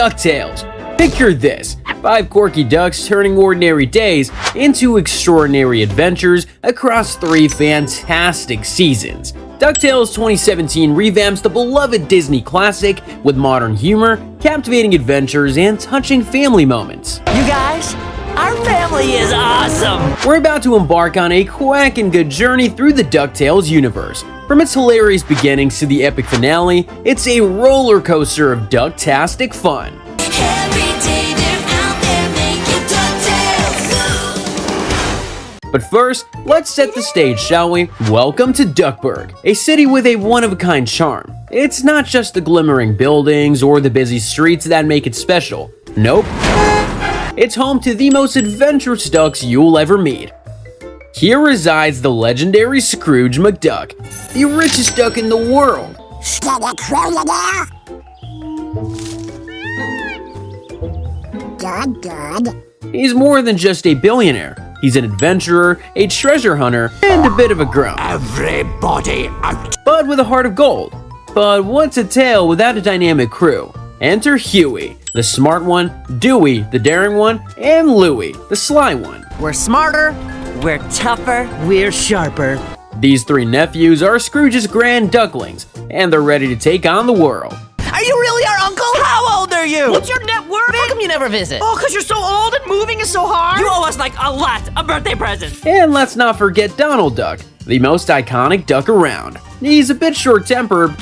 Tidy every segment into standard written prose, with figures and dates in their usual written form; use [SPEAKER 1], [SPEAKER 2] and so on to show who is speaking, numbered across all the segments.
[SPEAKER 1] DuckTales. Picture this, 5 quirky ducks turning ordinary days into extraordinary adventures across 3 fantastic seasons. DuckTales 2017 revamps the beloved Disney classic with modern humor, captivating adventures, and touching family moments.
[SPEAKER 2] You guys, our family is awesome!
[SPEAKER 1] We're about to embark on a quacking good journey through the DuckTales universe. From its hilarious beginnings to the epic finale, it's a roller coaster of ducktastic fun. But first, let's set the stage, shall we? Welcome to Duckburg, a city with a one-of-a-kind charm. It's not just the glimmering buildings or the busy streets that make it special. Nope. It's home to the most adventurous ducks you'll ever meet. Here resides the legendary Scrooge McDuck, the richest duck in the world.
[SPEAKER 3] Good.
[SPEAKER 1] He's more than just a billionaire. He's an adventurer, a treasure hunter, and a bit of a grump.
[SPEAKER 2] Everybody out!
[SPEAKER 1] But with a heart of gold. But what's a tale without a dynamic crew? Enter Huey, the smart one, Dewey, the daring one, and Louie, the sly one.
[SPEAKER 2] We're smarter, we're tougher, we're sharper.
[SPEAKER 1] These 3 nephews are Scrooge's grand-ducklings, and they're ready to take on the world.
[SPEAKER 2] Are you really our uncle? How old are you?
[SPEAKER 4] What's your net worth?
[SPEAKER 2] How come you never visit?
[SPEAKER 4] Oh, because you're so old and moving is so hard?
[SPEAKER 2] You owe us like a lot, a birthday present.
[SPEAKER 1] And let's not forget Donald Duck, the most iconic duck around. He's a bit short-tempered,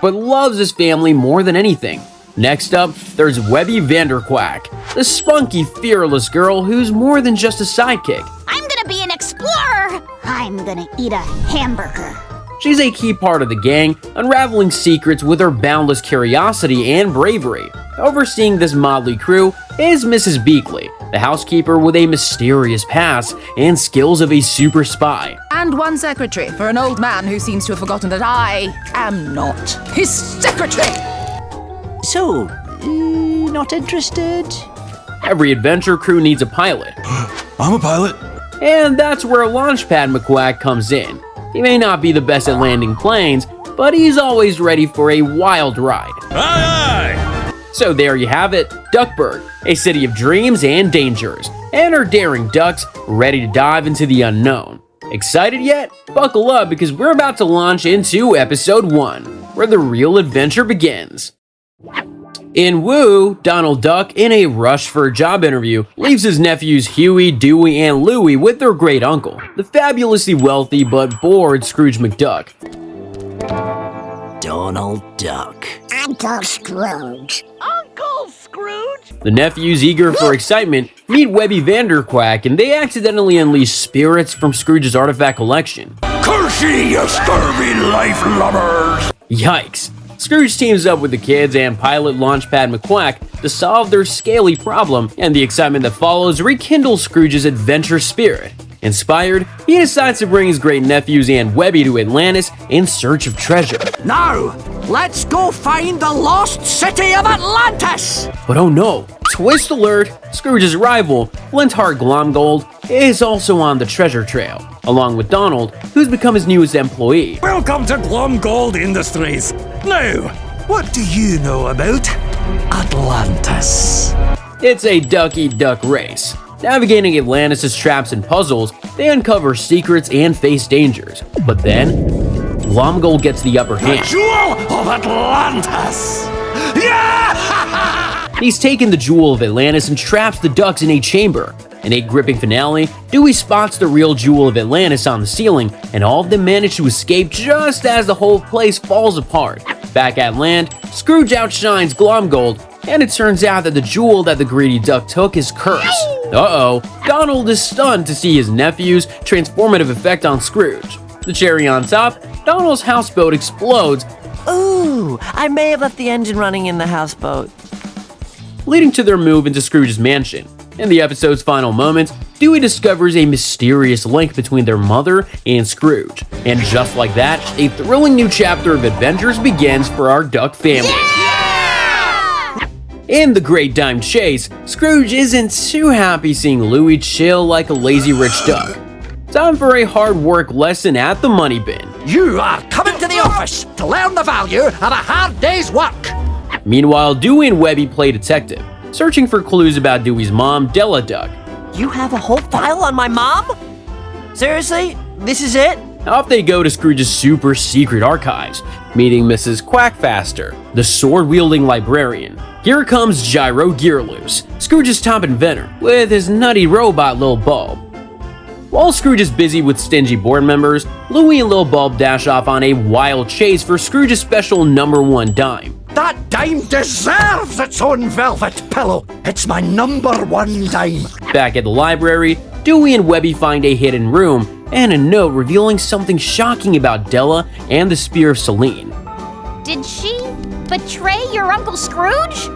[SPEAKER 1] but loves his family more than anything. Next up, there's Webby Vanderquack, the spunky, fearless girl who's more than just a sidekick.
[SPEAKER 3] I'm gonna be an explorer. I'm gonna eat a hamburger.
[SPEAKER 1] She's a key part of the gang, unraveling secrets with her boundless curiosity and bravery. Overseeing this motley crew is Mrs. Beakley, the housekeeper with a mysterious past and skills of a super spy.
[SPEAKER 4] And one secretary for an old man who seems to have forgotten that I am not his secretary.
[SPEAKER 2] So, not interested?
[SPEAKER 1] Every adventure crew needs a pilot.
[SPEAKER 5] I'm a pilot.
[SPEAKER 1] And that's where Launchpad McQuack comes in. He may not be the best at landing planes, but he's always ready for a wild ride.
[SPEAKER 5] Aye, aye.
[SPEAKER 1] So there you have it, Duckburg, a city of dreams and dangers, and our daring ducks ready to dive into the unknown. Excited yet? Buckle up because we're about to launch into episode 1, where the real adventure begins. In Woo, Donald Duck, in a rush for a job interview, leaves his nephews Huey, Dewey, and Louie with their great uncle, the fabulously wealthy but bored Scrooge McDuck.
[SPEAKER 2] Donald Duck.
[SPEAKER 3] Uncle Scrooge.
[SPEAKER 4] Uncle Scrooge?
[SPEAKER 1] The nephews, eager for excitement, meet Webby Vanderquack, and they accidentally unleash spirits from Scrooge's artifact collection.
[SPEAKER 5] Curse ye, you scurvy life lovers!
[SPEAKER 1] Yikes! Scrooge teams up with the kids and pilot Launchpad McQuack to solve their scaly problem, and the excitement that follows rekindles Scrooge's adventure spirit. Inspired, he decides to bring his great nephews and Webby to Atlantis in search of treasure.
[SPEAKER 2] Now, let's go find the lost city of Atlantis!
[SPEAKER 1] But oh no, twist alert, Scrooge's rival, Flintheart Glomgold, is also on the treasure trail, along with Donald, who's become his newest employee.
[SPEAKER 5] Welcome to Glomgold Industries. Now, what do you know about Atlantis?
[SPEAKER 1] It's a duck-eat-duck race. Navigating Atlantis' traps and puzzles, they uncover secrets and face dangers. But then, Glomgold gets the upper hand.
[SPEAKER 5] Jewel of Atlantis! Yeah!
[SPEAKER 1] He's taken the Jewel of Atlantis and traps the ducks in a chamber. In a gripping finale, Dewey spots the real Jewel of Atlantis on the ceiling, and all of them manage to escape just as the whole place falls apart. Back at land, Scrooge outshines Glomgold, and it turns out that the jewel that the greedy duck took is cursed. Uh-oh, Donald is stunned to see his nephew's transformative effect on Scrooge. The cherry on top, Donald's houseboat explodes,
[SPEAKER 2] Ooh, I may have left the engine running in the houseboat.
[SPEAKER 1] leading to their move into Scrooge's mansion. In the episode's final moments, Dewey discovers a mysterious link between their mother and Scrooge. And just like that, a thrilling new chapter of adventures begins for our duck family. In the Great Dime Chase, Scrooge isn't too happy seeing Louie chill like a lazy rich duck. Time for a hard work lesson at the money bin.
[SPEAKER 2] You are coming to the office! office to learn the value of a hard day's work.
[SPEAKER 1] Meanwhile, Dewey and Webby play detective, searching for clues about Dewey's mom, Della Duck.
[SPEAKER 6] You have a whole file on my mom? Seriously? This is it?
[SPEAKER 1] Off they go to Scrooge's super secret archives, meeting Mrs. Quackfaster, the sword-wielding librarian. Here comes Gyro Gearloose, Scrooge's top inventor, with his nutty robot Lil Bulb. While Scrooge is busy with stingy board members, Louie and Lil Bulb dash off on a wild chase for Scrooge's special #1 dime.
[SPEAKER 2] That dime deserves its own velvet pillow. It's my #1 dime.
[SPEAKER 1] Back at the library, Dewey and Webby find a hidden room and a note revealing something shocking about Della and the Spear of Selene.
[SPEAKER 3] Did she betray your Uncle Scrooge?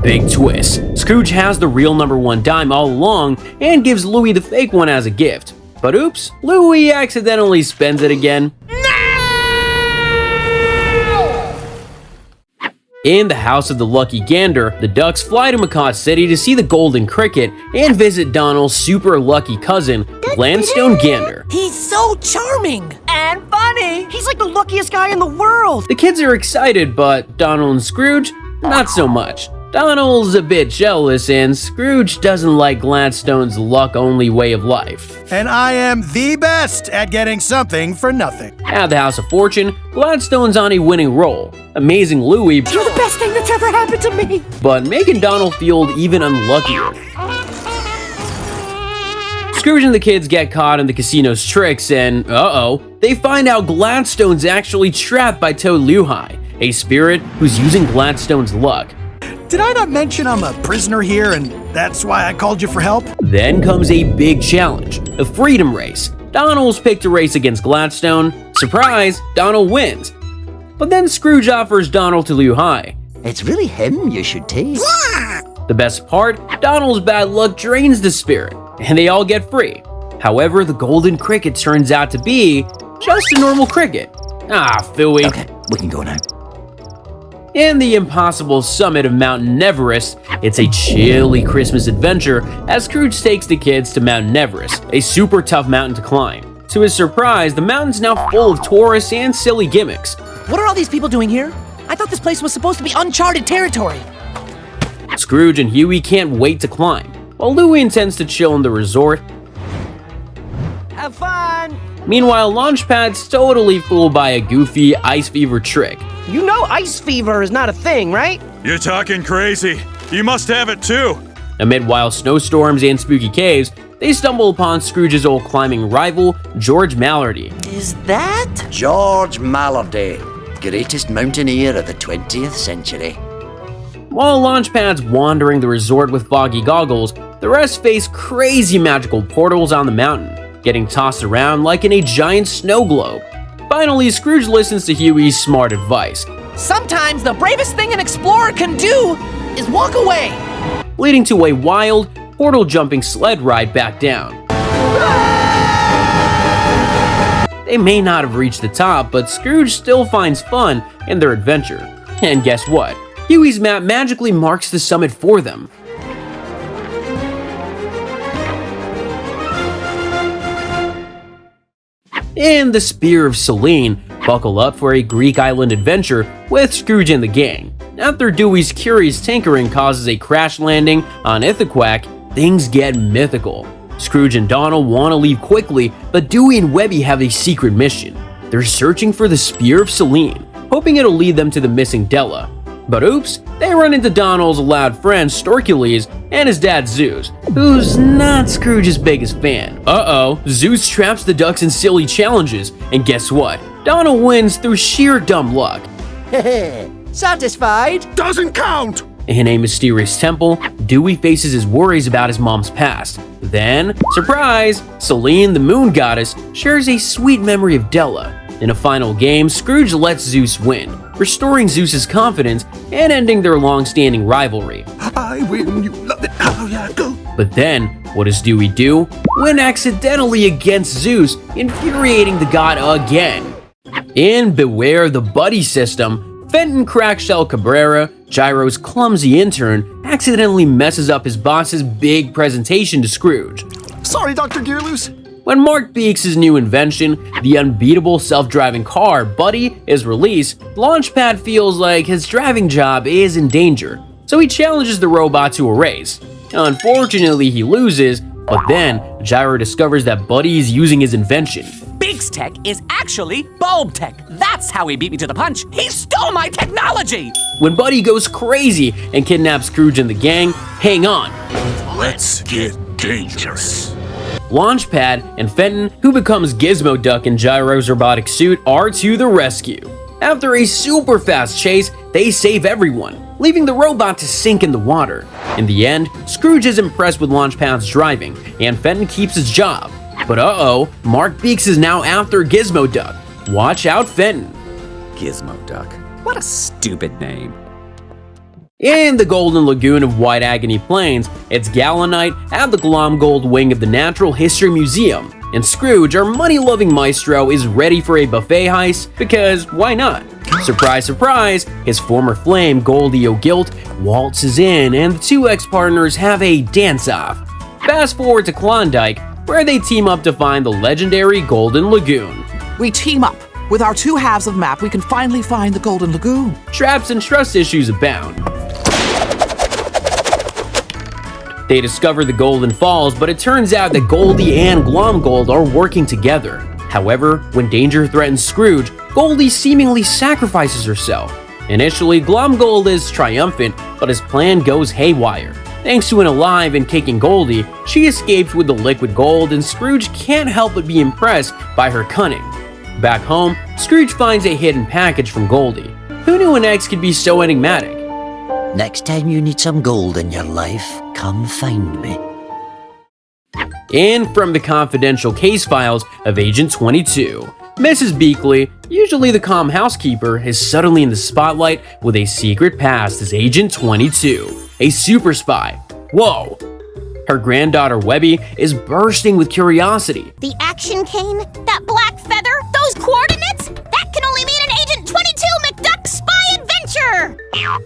[SPEAKER 1] Big twist. Scrooge has the real #1 dime all along and gives Louie the fake one as a gift. But oops, Louie accidentally spends it again. In the house of the Lucky Gander, the Ducks fly to Macaw City to see the Golden Cricket and visit Donald's super lucky cousin, Gladstone Gander.
[SPEAKER 6] He's so charming and funny. He's like the luckiest guy in the world.
[SPEAKER 1] The kids are excited, but Donald and Scrooge, not so much. Donald's a bit jealous, and Scrooge doesn't like Gladstone's luck-only way of life.
[SPEAKER 7] And I am the best at getting something for nothing.
[SPEAKER 1] At the House of Fortune, Gladstone's on a winning roll, amazing Louie,
[SPEAKER 6] You're the best thing that's ever happened to me.
[SPEAKER 1] but making Donald feel even unluckier. Scrooge and the kids get caught in the casino's tricks, and they find out Gladstone's actually trapped by Toad Luhai, a spirit who's using Gladstone's luck.
[SPEAKER 7] Did I not mention I'm a prisoner here and that's why I called you for help?
[SPEAKER 1] Then comes a big challenge, a freedom race. Donald's picked a race against Gladstone. Surprise, Donald wins. But then Scrooge offers Donald to Luhai.
[SPEAKER 2] It's really him you should take.
[SPEAKER 1] The best part, Donald's bad luck drains the spirit, and they all get free. However, the Golden Cricket turns out to be just a normal cricket. Ah, phooey.
[SPEAKER 2] Okay, we can go now.
[SPEAKER 1] In the impossible summit of Mount Everest, it's a chilly Christmas adventure as Scrooge takes the kids to Mount Everest, a super tough mountain to climb. To his surprise, the mountain's now full of tourists and silly gimmicks.
[SPEAKER 6] What are all these people doing here? I thought this place was supposed to be uncharted territory.
[SPEAKER 1] Scrooge and Huey can't wait to climb, while Louie intends to chill in the resort.
[SPEAKER 6] Have fun.
[SPEAKER 1] Meanwhile, Launchpad's totally fooled by a goofy ice fever trick.
[SPEAKER 6] You know ice fever is not a thing, right?
[SPEAKER 5] You're talking crazy. You must have it too.
[SPEAKER 1] Amid wild snowstorms and spooky caves, they stumble upon Scrooge's old climbing rival, George Mallardy.
[SPEAKER 6] Is that?
[SPEAKER 2] George Mallardy, greatest mountaineer of the 20th century.
[SPEAKER 1] While Launchpad's wandering the resort with foggy goggles, the rest face crazy magical portals on the mountain, getting tossed around like in a giant snow globe. Finally, Scrooge listens to Huey's smart advice,
[SPEAKER 4] Sometimes the bravest thing an explorer can do is walk away.
[SPEAKER 1] leading to a wild, portal-jumping sled ride back down. They may not have reached the top, but Scrooge still finds fun in their adventure. And guess what? Huey's map magically marks the summit for them. In the Spear of Selene, buckle up for a Greek island adventure with Scrooge and the gang. After Dewey's curious tinkering causes a crash landing on Ithaquack, things get mythical. Scrooge and Donald want to leave quickly, but Dewey and Webby have a secret mission. They're searching for the Spear of Selene, hoping it'll lead them to the missing Della. But oops, they run into Donald's loud friend Storkules and his dad Zeus, who's not Scrooge's biggest fan. Zeus traps the ducks in silly challenges, and guess what? Donald wins through sheer dumb luck.
[SPEAKER 6] Satisfied?
[SPEAKER 5] Doesn't count.
[SPEAKER 1] In a mysterious temple, Dewey faces his worries about his mom's past. Then, surprise, Selene, the moon goddess, shares a sweet memory of Della. In a final game, Scrooge lets Zeus win, restoring Zeus's confidence and ending their long-standing rivalry.
[SPEAKER 5] I win, you love it. Oh yeah, go.
[SPEAKER 1] But then, what does Dewey do? Win accidentally against Zeus, infuriating the god again. In Beware the Buddy system, Fenton Crackshell Cabrera, Gyro's clumsy intern, accidentally messes up his boss's big presentation to Scrooge.
[SPEAKER 7] Sorry, Dr. Gearloose.
[SPEAKER 1] When Mark Beaks' new invention, the unbeatable self-driving car, Buddy, is released, Launchpad feels like his driving job is in danger, so he challenges the robot to a race. Unfortunately, he loses, but then Gyro discovers that Buddy is using his invention.
[SPEAKER 8] Beaks Tech is actually Bulb Tech. That's how he beat me to the punch. He stole my technology!
[SPEAKER 1] When Buddy goes crazy and kidnaps Scrooge and the gang, hang on.
[SPEAKER 5] Let's get dangerous.
[SPEAKER 1] Launchpad and Fenton, who becomes Gizmo Duck in Gyro's robotic suit, are to the rescue. After a super fast chase, they save everyone, leaving the robot to sink in the water. In the end, Scrooge is impressed with Launchpad's driving, and Fenton keeps his job. But uh-oh, Mark Beaks is now after Gizmo Duck. Watch out, Fenton.
[SPEAKER 9] Gizmo Duck. What a stupid name.
[SPEAKER 1] In the Golden Lagoon of White Agony Plains, it's Gala Night at the Glomgold wing of the Natural History Museum, and Scrooge, our money-loving maestro, is ready for a buffet heist because why not? Surprise, surprise, his former flame, Goldie O'Gilt, waltzes in and the two ex-partners have a dance-off. Fast forward to Klondike, where they team up to find the legendary Golden Lagoon.
[SPEAKER 10] We team up. With our two halves of map, we can finally find the Golden Lagoon.
[SPEAKER 1] Traps and trust issues abound. They discover the Golden Falls, but it turns out that Goldie and Glomgold are working together. However, when danger threatens Scrooge, Goldie seemingly sacrifices herself. Initially, Glomgold is triumphant, but his plan goes haywire. Thanks to an alive and kicking Goldie, she escapes with the liquid gold, and Scrooge can't help but be impressed by her cunning. Back home, Scrooge finds a hidden package from Goldie. Who knew an ex could be so enigmatic?
[SPEAKER 11] Next time you need some gold in your life, come find me.
[SPEAKER 1] And from the confidential case files of Agent 22, Mrs. Beakley, usually the calm housekeeper, is suddenly in the spotlight with a secret past as Agent 22, a super spy. Whoa! Her granddaughter Webby is bursting with curiosity.
[SPEAKER 3] The action cane? That black feather? Those coordinates? That can only mean an Agent 22 McDuck spy adventure!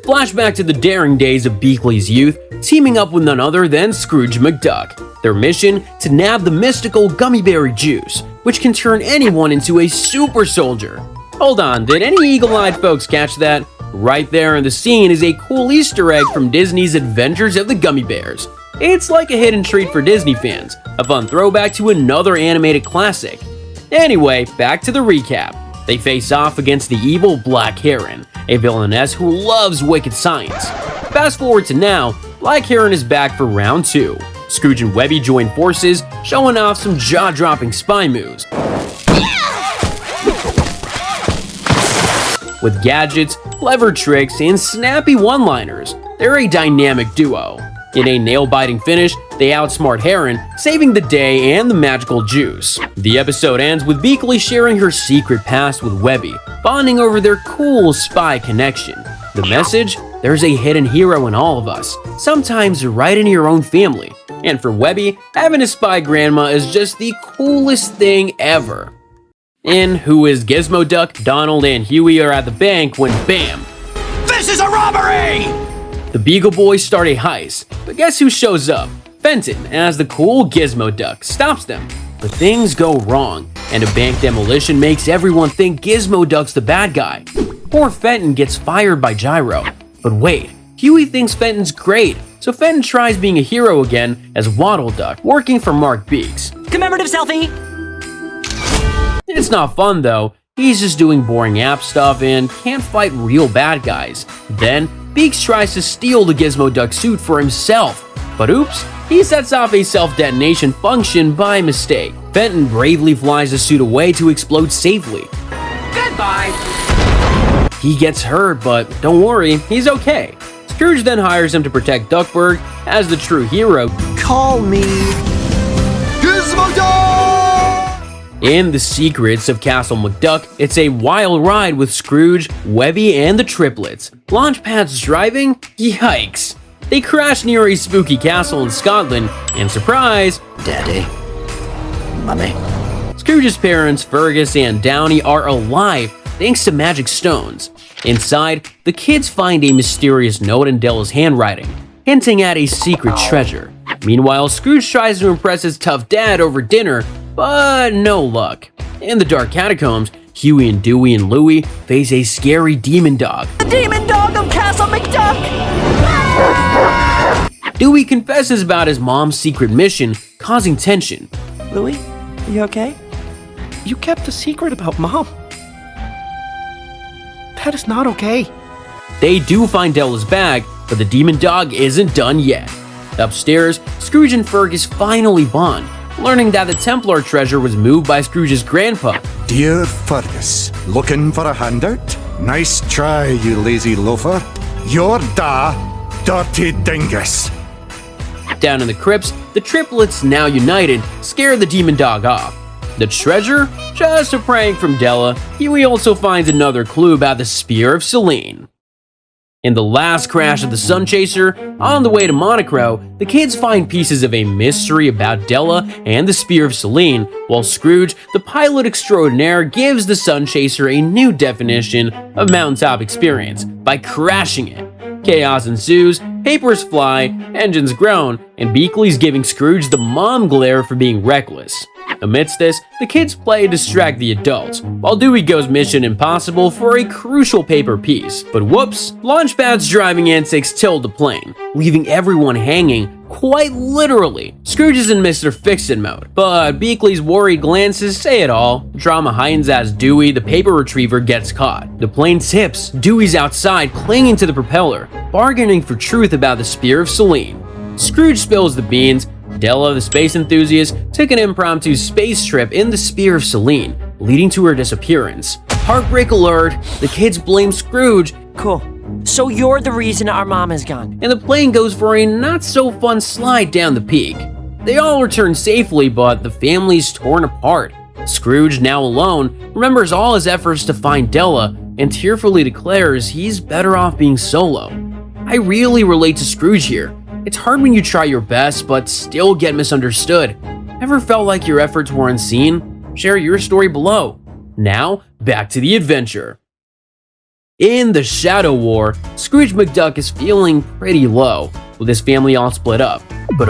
[SPEAKER 1] Flashback to the daring days of Beakley's youth, teaming up with none other than Scrooge McDuck. Their mission? To nab the mystical gummy berry juice, which can turn anyone into a super soldier. Hold on, did any eagle-eyed folks catch that? Right there in the scene is a cool Easter egg from Disney's Adventures of the Gummy Bears. It's like a hidden treat for Disney fans, a fun throwback to another animated classic. Anyway, back to the recap. They face off against the evil Black Heron, a villainess who loves wicked science. Fast forward to now, Black Heron is back for round 2. Scrooge and Webby join forces, showing off some jaw-dropping spy moves. With gadgets, clever tricks, and snappy one-liners, they're a dynamic duo. In a nail-biting finish, they outsmart Heron, saving the day and the magical juice. The episode ends with Beakley sharing her secret past with Webby, bonding over their cool spy connection. The message? There's a hidden hero in all of us, sometimes right in your own family. And for Webby, having a spy grandma is just the coolest thing ever. In Who is Gizmo Duck, Donald and Huey are at the bank when bam!
[SPEAKER 2] This is a robbery!
[SPEAKER 1] The Beagle Boys start a heist, but guess who shows up? Fenton, as the cool Gizmo Duck, stops them. But things go wrong, and a bank demolition makes everyone think Gizmo Duck's the bad guy. Poor Fenton gets fired by Gyro. But wait, Huey thinks Fenton's great, so Fenton tries being a hero again as Waddle Duck, working for Mark Beaks.
[SPEAKER 6] Commemorative selfie!
[SPEAKER 1] It's not fun though, he's just doing boring app stuff and can't fight real bad guys. Then, Beaks tries to steal the Gizmo Duck suit for himself, but oops, he sets off a self-detonation function by mistake. Fenton bravely flies the suit away to explode safely.
[SPEAKER 8] Goodbye!
[SPEAKER 1] He gets hurt, but don't worry, he's okay. Scrooge then hires him to protect Duckburg as the true hero.
[SPEAKER 2] Call me Gizmo Duck!
[SPEAKER 1] In The Secrets of Castle McDuck, it's a wild ride with Scrooge, Webby, and the triplets. Launchpad's driving? Yikes! They crash near a spooky castle in Scotland, and surprise,
[SPEAKER 11] Daddy. Mummy.
[SPEAKER 1] Scrooge's parents, Fergus and Downey, are alive thanks to magic stones. Inside, the kids find a mysterious note in Della's handwriting, hinting at a secret treasure. Meanwhile, Scrooge tries to impress his tough dad over dinner, but no luck. In the dark catacombs, Huey and Dewey and Louie face a scary demon dog.
[SPEAKER 6] The demon dog of Castle McDuck!
[SPEAKER 1] Dewey confesses about his mom's secret mission, causing tension.
[SPEAKER 6] Louie, are you okay?
[SPEAKER 7] You kept a secret about Mom. That is not okay.
[SPEAKER 1] They do find Della's bag, but the demon dog isn't done yet. Upstairs, Scrooge and Fergus finally bond, learning that the Templar treasure was moved by Scrooge's grandpa.
[SPEAKER 2] Dear Fergus, looking for a handout? Nice try, you lazy loafer. You're dirty dingus.
[SPEAKER 1] Down in the crypts, the triplets, now united, scare the demon dog off. The treasure? Just a prank from Della. Huey also finds another clue about the Spear of Selene. In the last crash of the Sun Chaser, on the way to Monocro, the kids find pieces of a mystery about Della and the Spear of Selene, while Scrooge, the pilot extraordinaire, gives the Sun Chaser a new definition of mountaintop experience by crashing it. Chaos ensues, papers fly, engines groan, and Beakley's giving Scrooge the mom glare for being reckless. Amidst this, the kids play to distract the adults, while Dewey goes Mission Impossible for a crucial paper piece. But whoops, Launchpad's driving antics tilt the plane, leaving everyone hanging, quite literally. Scrooge is in Mr. Fix-It mode, but Beakley's worried glances say it all. Drama heightens as Dewey, the paper retriever, gets caught. The plane tips, Dewey's outside clinging to the propeller, bargaining for truth about the Spear of Selene. Scrooge spills the beans. Della, the space enthusiast, took an impromptu space trip in the Spear of Selene, leading to her disappearance. Heartbreak alert, the kids blame Scrooge.
[SPEAKER 6] Cool. So you're the reason our mom is gone.
[SPEAKER 1] And the plane goes for a not-so-fun slide down the peak. They all return safely, but the family's torn apart. Scrooge, now alone, remembers all his efforts to find Della and tearfully declares he's better off being solo. I really relate to Scrooge here. It's hard when you try your best but still get misunderstood. Ever felt like your efforts were unseen? Share your story below. Now, back to the adventure. In the Shadow War, Scrooge McDuck is feeling pretty low, with his family all split up. But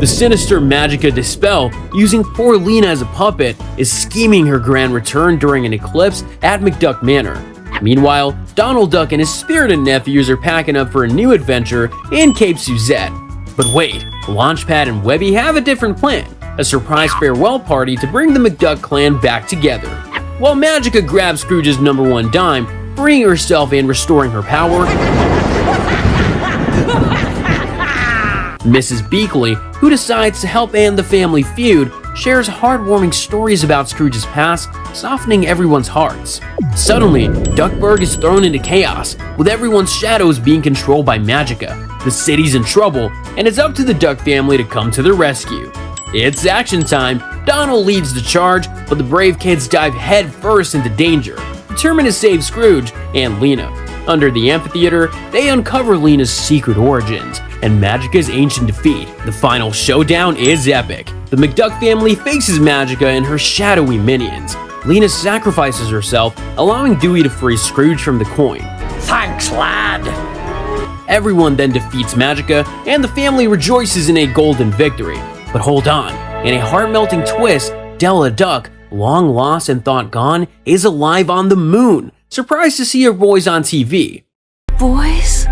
[SPEAKER 1] the sinister Magica Dispel, using poor Lena as a puppet, is scheming her grand return during an eclipse at McDuck Manor. Meanwhile, Donald Duck and his spirited nephews are packing up for a new adventure in Cape Suzette. But wait, Launchpad and Webby have a different plan, a surprise farewell party to bring the McDuck clan back together. While Magica grabs Scrooge's #1 dime, freeing herself and restoring her power, Mrs. Beakley, who decides to help end the family feud, shares heartwarming stories about Scrooge's past, softening everyone's hearts. Suddenly, Duckburg is thrown into chaos, with everyone's shadows being controlled by Magica. The city's in trouble, and it's up to the Duck family to come to their rescue. It's action time. Donald leads the charge, but the brave kids dive headfirst into danger, determined to save Scrooge and Lena. Under the amphitheater, they uncover Lena's secret origins and Magica's ancient defeat. The final showdown is epic. The McDuck family faces Magica and her shadowy minions. Lena sacrifices herself, allowing Dewey to free Scrooge from the coin.
[SPEAKER 6] Thanks, lad.
[SPEAKER 1] Everyone then defeats Magica, and the family rejoices in a golden victory. But hold on, in a heart-melting twist, Della Duck, long lost and thought gone, is alive on the moon. Surprised to see her boys on TV.
[SPEAKER 4] Boys?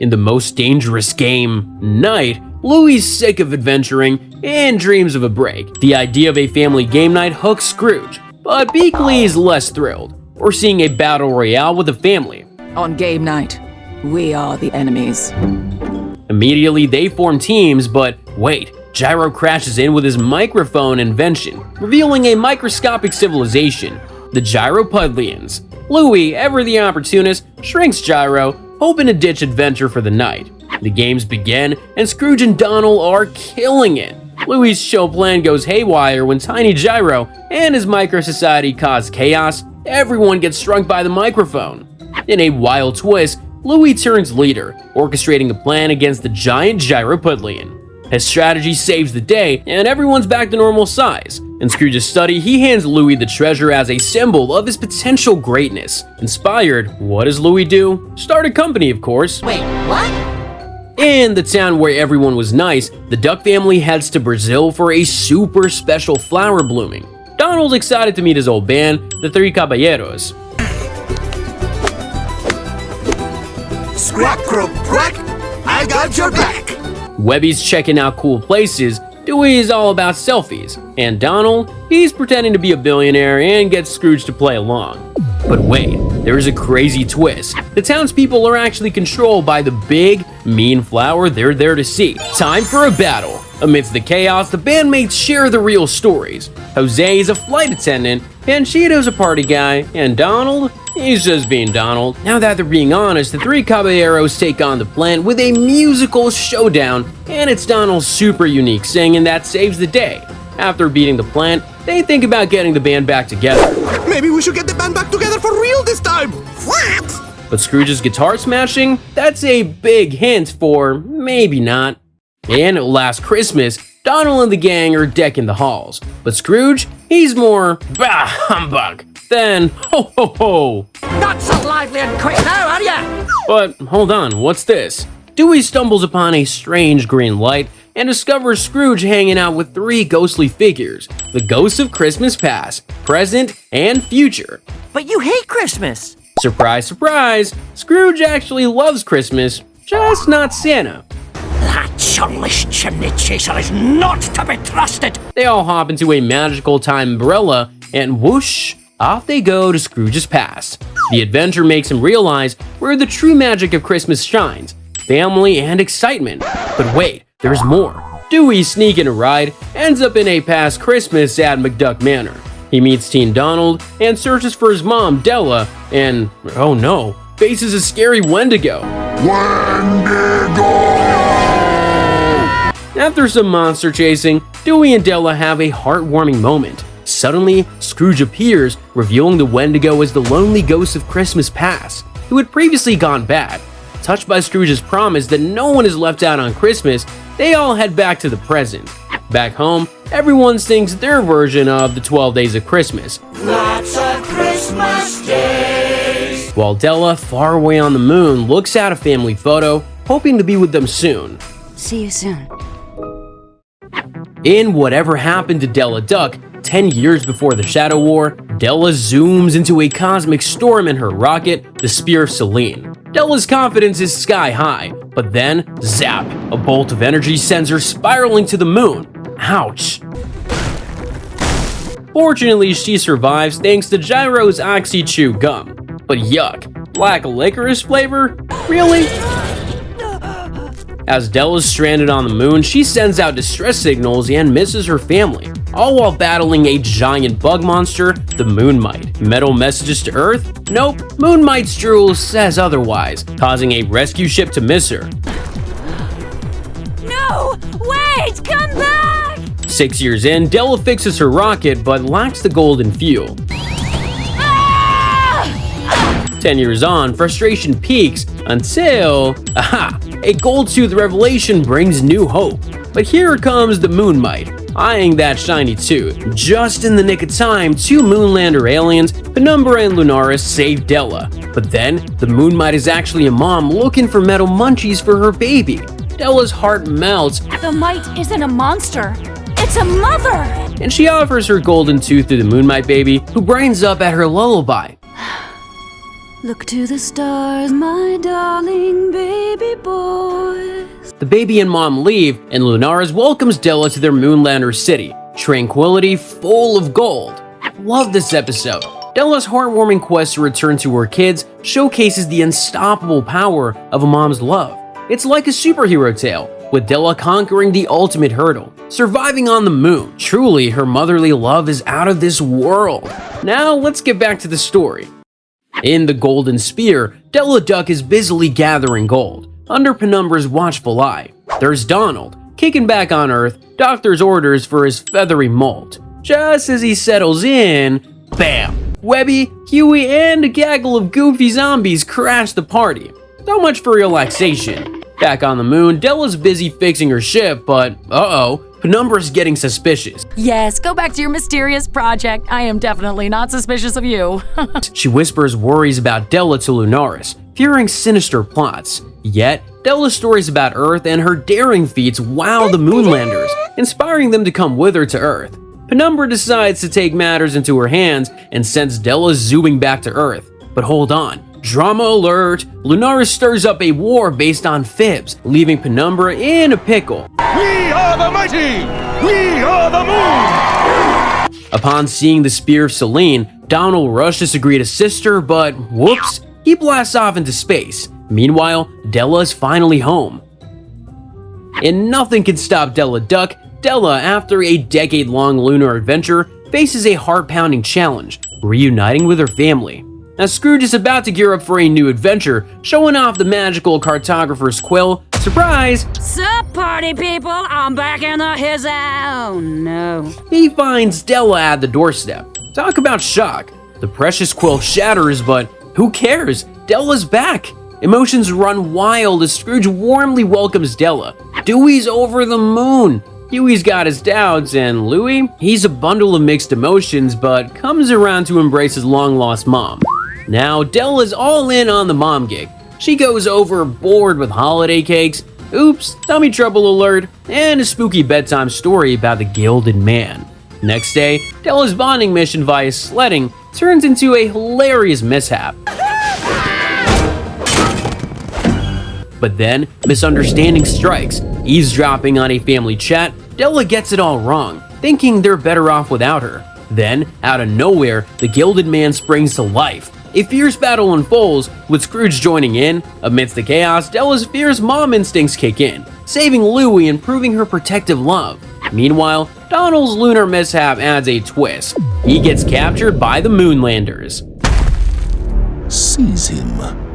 [SPEAKER 1] In the most dangerous game, Night, Louie's sick of adventuring and dreams of a break. The idea of a family game night hooks Scrooge, but Beakley is less thrilled. We're seeing a battle royale with the family.
[SPEAKER 4] On game night, we are the enemies.
[SPEAKER 1] Immediately, they form teams, but wait. Gyro crashes in with his microphone invention, revealing a microscopic civilization, the Gyropudlians. Louie, ever the opportunist, shrinks Gyro, hoping to ditch adventure for the night. The games begin, and Scrooge and Donald are killing it. Louie's show plan goes haywire when Tiny Gyro and his micro-society cause chaos. Everyone gets struck by the microphone. In a wild twist, Louie turns leader, orchestrating a plan against the giant Gyropudlian. His strategy saves the day, and everyone's back to normal size. In Scrooge's study, he hands Louie the treasure as a symbol of his potential greatness. Inspired, what does Louie do? Start a company, of course.
[SPEAKER 3] Wait, what?
[SPEAKER 1] In the town where everyone was nice, the Duck family heads to Brazil for a super special flower blooming. Donald's excited to meet his old band, the Three Caballeros.
[SPEAKER 5] Squawk, croak, quack! I got your back!
[SPEAKER 1] Webby's checking out cool places, Dewey is all about selfies, and Donald, he's pretending to be a billionaire and gets Scrooge to play along. But wait, there's a crazy twist. The townspeople are actually controlled by the big, mean flower they're there to see. Time for a battle. Amidst the chaos, the bandmates share the real stories. Jose is a flight attendant, Panchito's a party guy, and Donald, he's just being Donald. Now that they're being honest, the Three Caballeros take on the plant with a musical showdown, and it's Donald's super unique singing that saves the day. After beating the plant, they think about getting the band back together.
[SPEAKER 5] Maybe we should get the band back together for real this time! What?
[SPEAKER 1] But Scrooge's guitar smashing, that's a big hint for maybe not. And last Christmas, Donald and the gang are decking the halls, but Scrooge, he's more bah humbug than ho ho ho.
[SPEAKER 6] Not so lively and quick now, are ya?
[SPEAKER 1] But hold on, what's this? Dewey stumbles upon a strange green light and discovers Scrooge hanging out with three ghostly figures, the ghosts of Christmas past, present, and future.
[SPEAKER 6] But you hate Christmas!
[SPEAKER 1] Surprise, surprise, Scrooge actually loves Christmas, just not Santa.
[SPEAKER 6] That churlish chimney chaser is not to be trusted!
[SPEAKER 1] They all hop into a magical time umbrella, and whoosh, off they go to Scrooge's past. The adventure makes him realize where the true magic of Christmas shines, family and excitement. But wait, there's more. Dewey, sneaking a ride, ends up in a past Christmas at McDuck Manor. He meets Teen Donald and searches for his mom, Della, and, oh no, faces a scary Wendigo. After some monster chasing, Dewey and Della have a heartwarming moment. Suddenly, Scrooge appears, revealing the Wendigo as the lonely ghost of Christmas past, who had previously gone bad. Touched by Scrooge's promise that no one is left out on Christmas, they all head back to the present. Back home, everyone sings their version of the 12 Days of Christmas.
[SPEAKER 5] Lots of Christmas days!
[SPEAKER 1] While Della, far away on the moon, looks at a family photo, hoping to be with them soon.
[SPEAKER 3] See you soon.
[SPEAKER 1] In Whatever Happened to Della Duck, 10 years before the Shadow War, Della zooms into a cosmic storm in her rocket, the Spear of Selene. Della's confidence is sky high, but then, zap, a bolt of energy sends her spiraling to the moon. Ouch. Fortunately, she survives thanks to Gyro's Oxy Chew gum. But yuck, black licorice flavor? Really? As Della's stranded on the moon, she sends out distress signals and misses her family, all while battling a giant bug monster, the Moonmite. Metal messages to Earth? Nope, Moonmite's drool says otherwise, causing a rescue ship to miss her.
[SPEAKER 3] No! Wait! Come back!
[SPEAKER 1] 6 years in, Della fixes her rocket but lacks the golden fuel. 10 years on, frustration peaks until, a gold tooth revelation brings new hope. But here comes the Moonmite, eyeing that shiny tooth. Just in the nick of time, two Moonlander aliens, Penumbra and Lunaris, save Della. But then, the Moonmite is actually a mom looking for metal munchies for her baby. Della's heart melts.
[SPEAKER 3] The mite isn't a monster. It's a mother!
[SPEAKER 1] And she offers her golden tooth to the Moonmite baby, who brightens up at her lullaby.
[SPEAKER 3] Look to the stars, my darling baby boys.
[SPEAKER 1] The baby and mom leave, and Lunaris welcomes Della to their Moonlander city, tranquility full of gold. Love this episode. Della's heartwarming quest to return to her kids showcases the unstoppable power of a mom's love. It's like a superhero tale, with Della conquering the ultimate hurdle, surviving on the moon. Truly, her motherly love is out of this world. Now, let's get back to the story. In the Golden Spear, Della Duck is busily gathering gold, under Penumbra's watchful eye. There's Donald, kicking back on Earth, doctor's orders for his feathery molt. Just as he settles in, bam! Webby, Huey, and a gaggle of goofy zombies crash the party. So much for relaxation. Back on the moon, Della's busy fixing her ship, but Penumbra's getting suspicious.
[SPEAKER 12] Yes, go back to your mysterious project. I am definitely not suspicious of you.
[SPEAKER 1] She whispers worries about Della to Lunaris, fearing sinister plots. Yet, Della's stories about Earth and her daring feats wow the Moonlanders, inspiring them to come with her to Earth. Penumbra decides to take matters into her hands and sends Della zooming back to Earth. But hold on. Drama alert! Lunaris stirs up a war based on fibs, leaving Penumbra in a pickle.
[SPEAKER 5] We are the mighty! We are the moon!
[SPEAKER 1] Upon seeing the spear of Selene, Donald rushes to greet his sister, but whoops, he blasts off into space. Meanwhile, Della is finally home. And nothing can stop Della Duck. Della, after a decade-long lunar adventure, faces a heart-pounding challenge, reuniting with her family. As Scrooge is about to gear up for a new adventure, showing off the magical cartographer's quill, surprise!
[SPEAKER 12] Sup, party people? I'm back in the his. Oh no.
[SPEAKER 1] He finds Della at the doorstep. Talk about shock. The precious quill shatters, but who cares? Della's back! Emotions run wild as Scrooge warmly welcomes Della. Dewey's over the moon. Huey's got his doubts, and Louie? He's a bundle of mixed emotions, but comes around to embrace his long-lost mom. Now, Della's all in on the mom gig. She goes overboard with holiday cakes, oops, tummy trouble alert, and a spooky bedtime story about the Gilded Man. Next day, Della's bonding mission via sledding turns into a hilarious mishap. But then, misunderstanding strikes. Eavesdropping on a family chat, Della gets it all wrong, thinking they're better off without her. Then, out of nowhere, the Gilded Man springs to life. A fierce battle unfolds, with Scrooge joining in. Amidst the chaos, Della's fierce mom instincts kick in, saving Louie and proving her protective love. Meanwhile, Donald's lunar mishap adds a twist. He gets captured by the Moonlanders.
[SPEAKER 5] Seize him.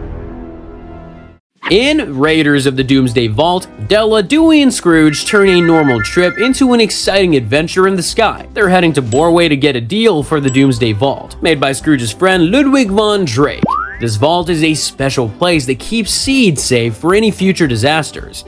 [SPEAKER 1] In Raiders of the Doomsday Vault, Della, Dewey, and Scrooge turn a normal trip into an exciting adventure in the sky. They're heading to Borway to get a deal for the Doomsday Vault, made by Scrooge's friend Ludwig von Drake. This vault is a special place that keeps seeds safe for any future disasters.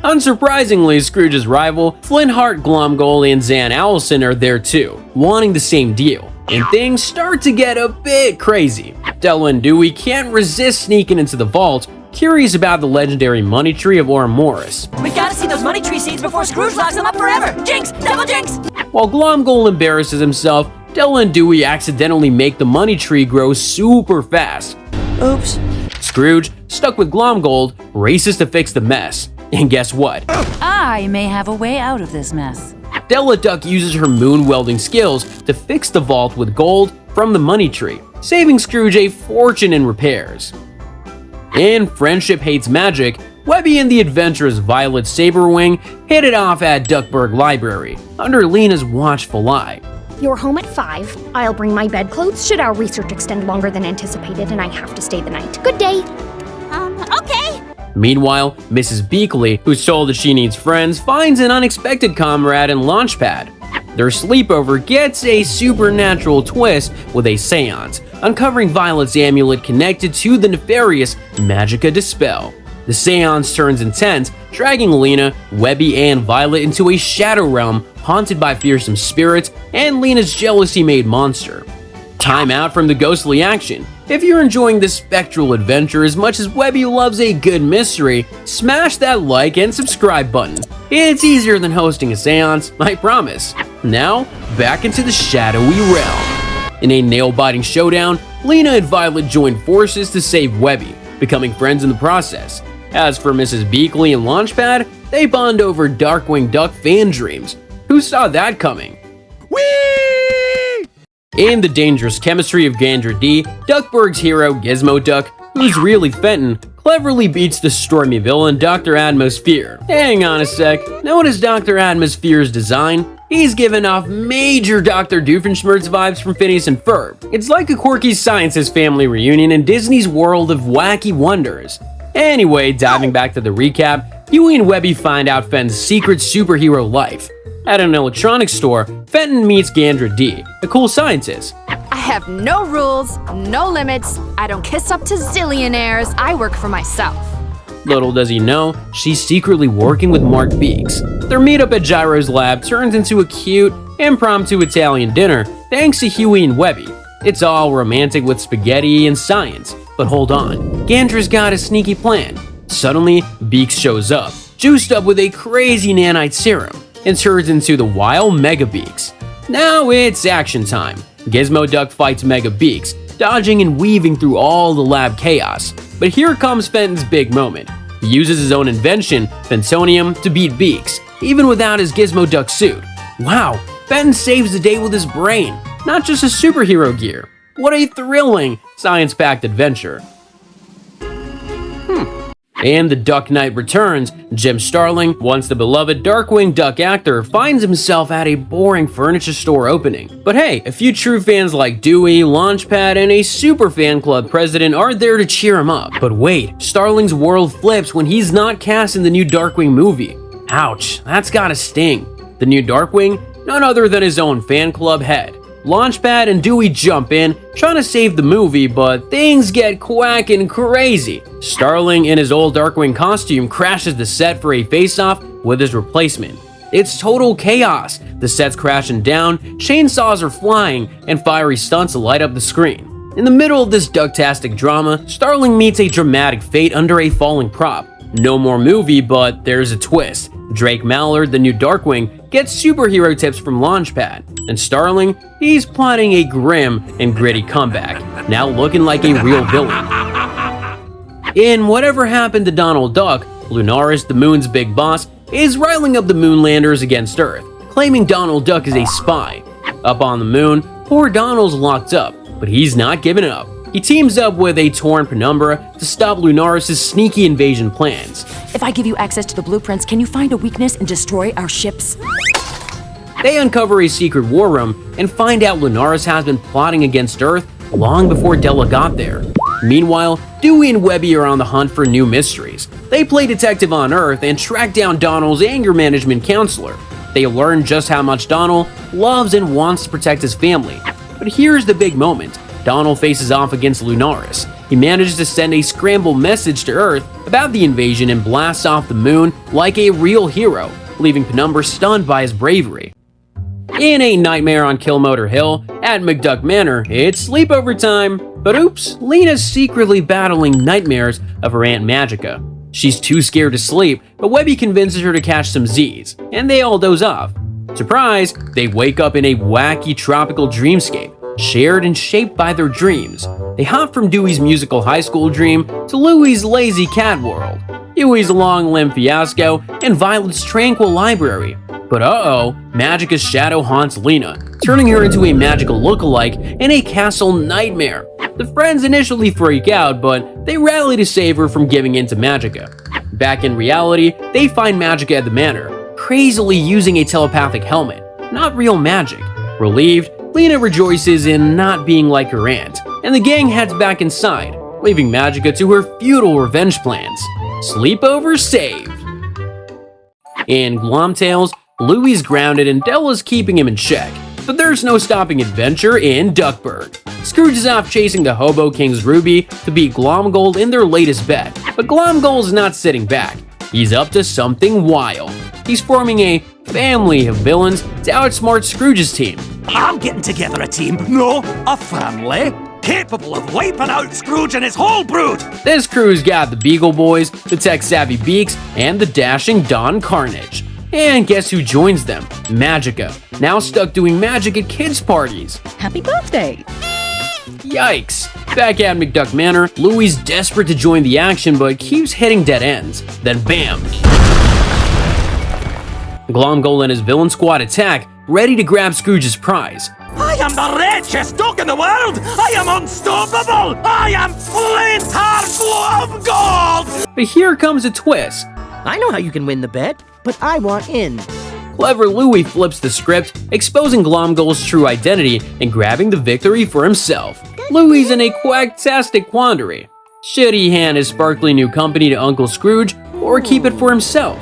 [SPEAKER 1] Unsurprisingly, Scrooge's rival, Flintheart Glomgold and Zan Owlson are there too, wanting the same deal. And things start to get a bit crazy. Della and Dewey can't resist sneaking into the vault, curious about the legendary money tree of Morris.
[SPEAKER 6] We gotta see those money tree seeds before Scrooge locks them up forever! Jinx! Double jinx!
[SPEAKER 1] While Glomgold embarrasses himself, Della and Dewey accidentally make the money tree grow super fast.
[SPEAKER 6] Oops.
[SPEAKER 1] Scrooge, stuck with Glomgold, races to fix the mess. And guess what?
[SPEAKER 12] I may have a way out of this mess.
[SPEAKER 1] Della Duck uses her moon welding skills to fix the vault with gold from the money tree, saving Scrooge a fortune in repairs. In Friendship Hates Magic, Webby and the adventurous Violet Saberwing hit it off at Duckburg Library, under Lena's watchful eye.
[SPEAKER 3] You're home at 5. I'll bring my bedclothes should our research extend longer than anticipated and I have to stay the night. Good day. Okay.
[SPEAKER 1] Meanwhile, Mrs. Beakley, who's told that she needs friends, finds an unexpected comrade in Launchpad. Their sleepover gets a supernatural twist with a seance, uncovering Violet's amulet connected to the nefarious Magica Dispel. The seance turns intense, dragging Lena, Webby, and Violet into a shadow realm haunted by fearsome spirits and Lena's jealousy-made monster. Time out from the ghostly action. If you're enjoying this spectral adventure as much as Webby loves a good mystery, smash that like and subscribe button. It's easier than hosting a seance, I promise. Now, back into the shadowy realm. In a nail-biting showdown, Lena and Violet join forces to save Webby, becoming friends in the process. As for Mrs. Beakley and Launchpad, they bond over Darkwing Duck fan dreams. Who saw that coming? Whee! In the dangerous chemistry of Gandra D, Duckburg's hero Gizmo Duck, who's really Fenton, cleverly beats the stormy villain Dr. Atmosphere. Hang on a sec, notice Dr. Atmosphere's design? He's given off major Dr. Doofenshmirtz vibes from Phineas and Ferb. It's like a quirky scientist family reunion in Disney's world of wacky wonders. Anyway, diving back to the recap, Huey and Webby find out Fenton's secret superhero life. At an electronics store, Fenton meets Gandra D, a cool scientist.
[SPEAKER 13] I have no rules, no limits. I don't kiss up to zillionaires. I work for myself.
[SPEAKER 1] Little does he know, she's secretly working with Mark Beeks. Their meetup at Gyro's lab turns into a cute, impromptu Italian dinner thanks to Huey and Webby. It's all romantic with spaghetti and science. But hold on, Gandra's got a sneaky plan. Suddenly, Beaks shows up, juiced up with a crazy nanite serum, and turns into the wild Mega Beaks. Now it's action time. Gizmo Duck fights Mega Beaks, dodging and weaving through all the lab chaos. But here comes Fenton's big moment. He uses his own invention, Fentonium, to beat Beaks, even without his Gizmo Duck suit. Wow, Fenton saves the day with his brain, not just his superhero gear. What a thrilling, science-packed adventure. And the Duck Knight returns. Jim Starling, once the beloved Darkwing Duck actor, finds himself at a boring furniture store opening. But hey, a few true fans like Dewey, Launchpad, and a super fan club president are there to cheer him up. But wait, Starling's world flips when he's not cast in the new Darkwing movie. Ouch, that's gotta sting. The new Darkwing? None other than his own fan club head. Launchpad and Dewey jump in, trying to save the movie, but things get quacking crazy. Starling in his old Darkwing costume crashes the set for a face-off with his replacement. It's total chaos. The set's crashing down, chainsaws are flying, and fiery stunts light up the screen. In the middle of this ducktastic drama, Starling meets a dramatic fate under a falling prop. No more movie, but there's a twist. Drake Mallard, the new Darkwing, gets superhero tips from Launchpad, and Starling, he's plotting a grim and gritty comeback, now looking like a real villain. In Whatever Happened to Donald Duck, Lunaris, the moon's big boss, is riling up the moonlanders against Earth, claiming Donald Duck is a spy. Up on the moon, poor Donald's locked up, but he's not giving up. He teams up with a torn Penumbra to stop Lunaris' sneaky invasion plans.
[SPEAKER 14] If I give you access to the blueprints, can you find a weakness and destroy our ships?
[SPEAKER 1] They uncover a secret war room and find out Lunaris has been plotting against Earth long before Della got there. Meanwhile, Dewey and Webby are on the hunt for new mysteries. They play detective on Earth and track down Donald's anger management counselor. They learn just how much Donald loves and wants to protect his family. But here's the big moment. Donald faces off against Lunaris. He manages to send a scramble message to Earth about the invasion and blasts off the moon like a real hero, leaving Penumbra stunned by his bravery. In A Nightmare on Killmotor Hill, at McDuck Manor, it's sleepover time. But oops, Lena's secretly battling nightmares of her Aunt Magica. She's too scared to sleep, but Webby convinces her to catch some Z's, and they all doze off. Surprise, they wake up in a wacky tropical dreamscape, shared and shaped by their dreams. They hop from Dewey's musical high school dream to Louie's lazy cat world, Huey's long-limbed fiasco, and Violet's tranquil library. But uh-oh, Magica's shadow haunts Lena, turning her into a magical look-alike in a castle nightmare. The friends initially freak out, but they rally to save her from giving in to Magica. Back in reality, they find Magica at the manor, crazily using a telepathic helmet, not real magic. Relieved, Lena rejoices in not being like her aunt, and the gang heads back inside, leaving Magica to her futile revenge plans. Sleepover saved. In Glomtails, Louie's grounded and Della's keeping him in check, but there's no stopping adventure in Duckburg. Scrooge is off chasing the Hobo King's Ruby to beat Glomgold in their latest bet, but Glomgold's not sitting back. He's up to something wild. He's forming a family of villains to outsmart Scrooge's team.
[SPEAKER 5] I'm getting together a team, no, a family, capable of wiping out Scrooge and his whole brood.
[SPEAKER 1] This crew's got the Beagle Boys, the tech-savvy Beaks, and the dashing Don Carnage. And guess who joins them? Magica, now stuck doing magic at kids' parties.
[SPEAKER 4] Happy birthday!
[SPEAKER 1] Yikes! Back at McDuck Manor, Louie's desperate to join the action but keeps hitting dead ends. Then bam! Glomgold and his villain squad attack, ready to grab Scrooge's prize.
[SPEAKER 5] I am the richest duck in the world! I am unstoppable! I am flint-hard full of gold!
[SPEAKER 1] But here comes a twist.
[SPEAKER 6] I know how you can win the bet, but I want in.
[SPEAKER 1] Clever Louie flips the script, exposing Glomgold's true identity and grabbing the victory for himself. Louie's in a quacktastic quandary. Should he hand his sparkly new company to Uncle Scrooge or keep it for himself?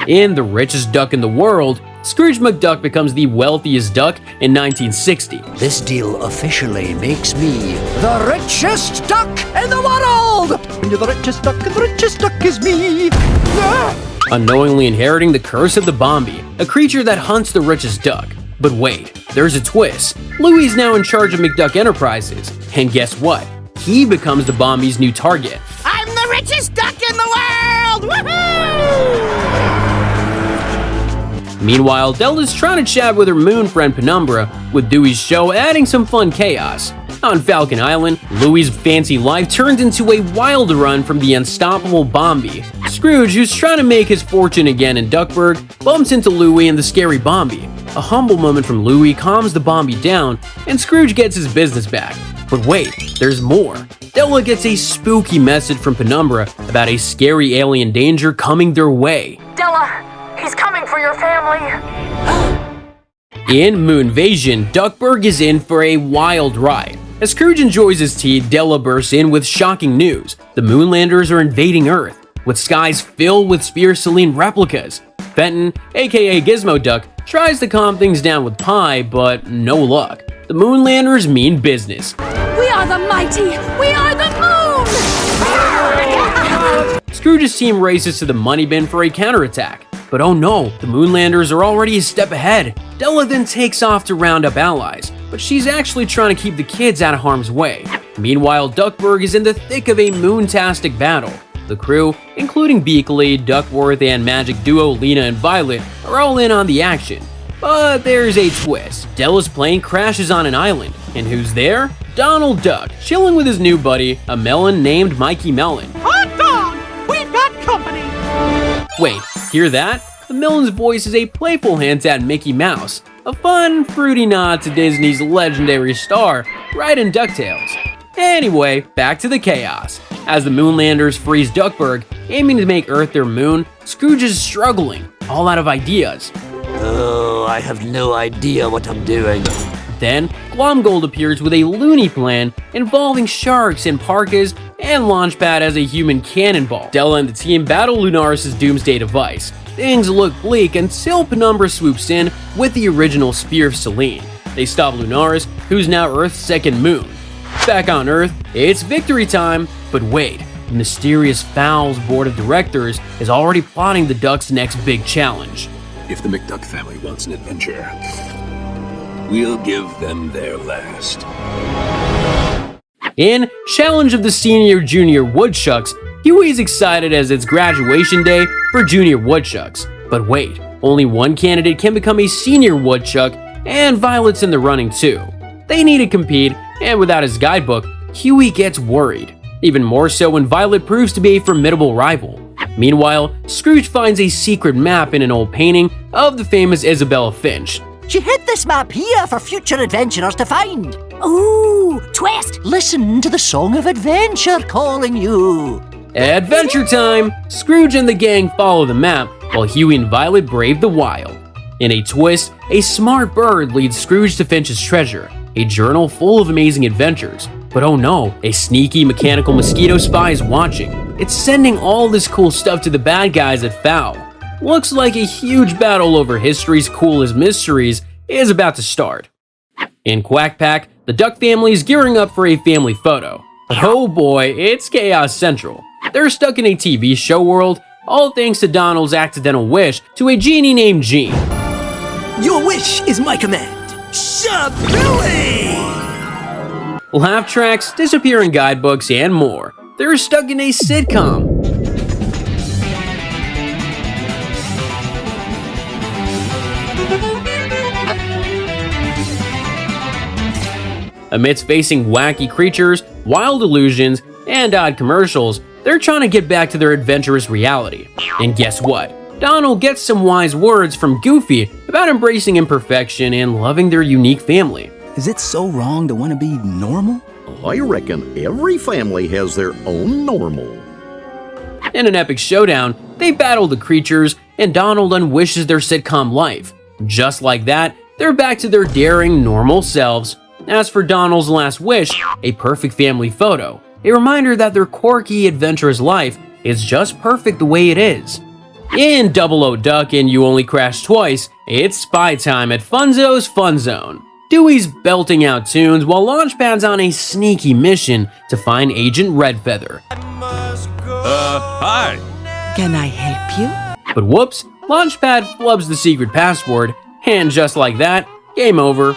[SPEAKER 1] In The Richest Duck in the World, Scrooge McDuck becomes the wealthiest duck in 1960.
[SPEAKER 11] This deal officially makes me
[SPEAKER 10] the richest duck in the world! And you're the richest duck, and the richest duck is me!
[SPEAKER 1] Unknowingly inheriting the curse of the Bombi, a creature that hunts the richest duck. But wait, there's a twist. Louie's now in charge of McDuck Enterprises, and guess what? he becomes the Bombi's new target.
[SPEAKER 5] I'm the richest duck in the world! Woohoo!
[SPEAKER 1] Meanwhile, Della's trying to chat with her moon friend Penumbra, with Dewey's show adding some fun chaos. On Falcon Island, Louie's fancy life turns into a wild run from the unstoppable Bombi. Scrooge, who's trying to make his fortune again in Duckburg, bumps into Louie and the scary Bombi. A humble moment from Louie calms the Bombi down, and Scrooge gets his business back. But wait, there's more. Della gets a spooky message from Penumbra about a scary alien danger coming their way.
[SPEAKER 15] Della, he's coming for your family.
[SPEAKER 1] In Moonvasion, Duckburg is in for a wild ride. As Scrooge enjoys his tea, Della bursts in with shocking news. The Moonlanders are invading Earth, with skies filled with Spear Celine replicas. Fenton, aka Gizmo Duck, tries to calm things down with pie, but no luck. The Moonlanders mean business.
[SPEAKER 15] We are the mighty! We are the moon!
[SPEAKER 1] Scrooge's team races to the money bin for a counterattack. But oh no, the Moonlanders are already a step ahead. Della then takes off to round up allies, but she's actually trying to keep the kids out of harm's way. Meanwhile, Duckburg is in the thick of a moontastic battle. The crew, including Beakley, Duckworth, and magic duo Lena and Violet, are all in on the action. But there's a twist. Della's plane crashes on an island, and who's there? Donald Duck, chilling with his new buddy, a melon named Mikey Melon.
[SPEAKER 5] Hot dog! We've got company!
[SPEAKER 1] Wait, hear that? The melon's voice is a playful hint at Mickey Mouse, a fun, fruity nod to Disney's legendary star, right in DuckTales. Anyway, back to the chaos. As the Moonlanders freeze Duckburg, aiming to make Earth their moon, Scrooge is struggling, all out of ideas.
[SPEAKER 6] Oh, I have no idea what I'm doing.
[SPEAKER 1] Then, Glomgold appears with a loony plan involving sharks and parkas and Launchpad as a human cannonball. Della and the team battle Lunaris' doomsday device. Things look bleak until Penumbra swoops in with the original Spear of Selene. They stop Lunaris, who's now Earth's second moon. Back on Earth, it's victory time, but wait, the mysterious Fowls board of directors is already plotting the Ducks' next big challenge.
[SPEAKER 16] If the McDuck family wants an adventure, we'll give them their last.
[SPEAKER 1] In Challenge of the Senior Junior Woodchucks, Huey's excited as it's graduation day for Junior Woodchucks. But wait, only one candidate can become a Senior Woodchuck, and Violet's in the running too. They need to compete, and without his guidebook, Huey gets worried. Even more so when Violet proves to be a formidable rival. Meanwhile, Scrooge finds a secret map in an old painting of the famous Isabella Finch.
[SPEAKER 11] She hid this map here for future adventurers to find.
[SPEAKER 15] Ooh, twist!
[SPEAKER 11] Listen to the song of adventure calling you.
[SPEAKER 1] Adventure time! Scrooge and the gang follow the map while Huey and Violet brave the wild. In a twist, a smart bird leads Scrooge to Finch's treasure, a journal full of amazing adventures. But oh no, a sneaky mechanical mosquito spy is watching. It's sending all this cool stuff to the bad guys at Fowl. Looks like a huge battle over history's coolest mysteries is about to start. In Quack Pack, the Duck family is gearing up for a family photo. But oh boy, it's chaos central. They're stuck in a TV show world, all thanks to Donald's accidental wish to a genie named Gene.
[SPEAKER 5] Your wish is my command. Shabilly!
[SPEAKER 1] Laugh tracks, disappearing guidebooks, and more. They're stuck in a sitcom. Amidst facing wacky creatures, wild illusions, and odd commercials, they're trying to get back to their adventurous reality. And guess what? Donald gets some wise words from Goofy about embracing imperfection and loving their unique family.
[SPEAKER 7] Is it so wrong to want to be normal?
[SPEAKER 17] I reckon every family has their own normal.
[SPEAKER 1] In an epic showdown, they battle the creatures, and Donald unwishes their sitcom life. Just like that, they're back to their daring, normal selves. As for Donald's last wish, a perfect family photo, a reminder that their quirky, adventurous life is just perfect the way it is. In Double O Duck and You Only Crash Twice, it's spy time at Funzo's Fun Zone. Dewey's belting out tunes while Launchpad's on a sneaky mission to find Agent Redfeather.
[SPEAKER 18] Hi.
[SPEAKER 6] Can I help you?
[SPEAKER 1] But whoops, Launchpad flubs the secret password, and just like that, game over.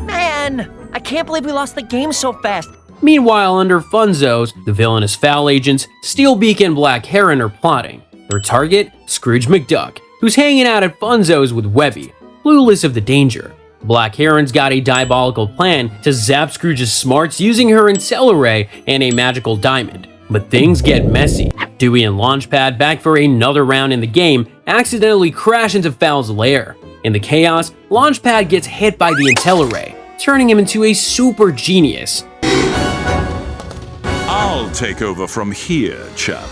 [SPEAKER 6] Man, I can't believe we lost the game so fast.
[SPEAKER 1] Meanwhile, under Funzo's, the villainous foul agents, Steelbeak and Black Heron are plotting. Their target, Scrooge McDuck, who's hanging out at Funzo's with Webby, clueless of the danger. Black Heron's got a diabolical plan to zap Scrooge's smarts using her Intelliray and a magical diamond. But things get messy. Dewey and Launchpad, back for another round in the game, accidentally crash into Foul's lair. In the chaos, Launchpad gets hit by the Intelliray, turning him into a super genius.
[SPEAKER 18] I'll take over from here, chap.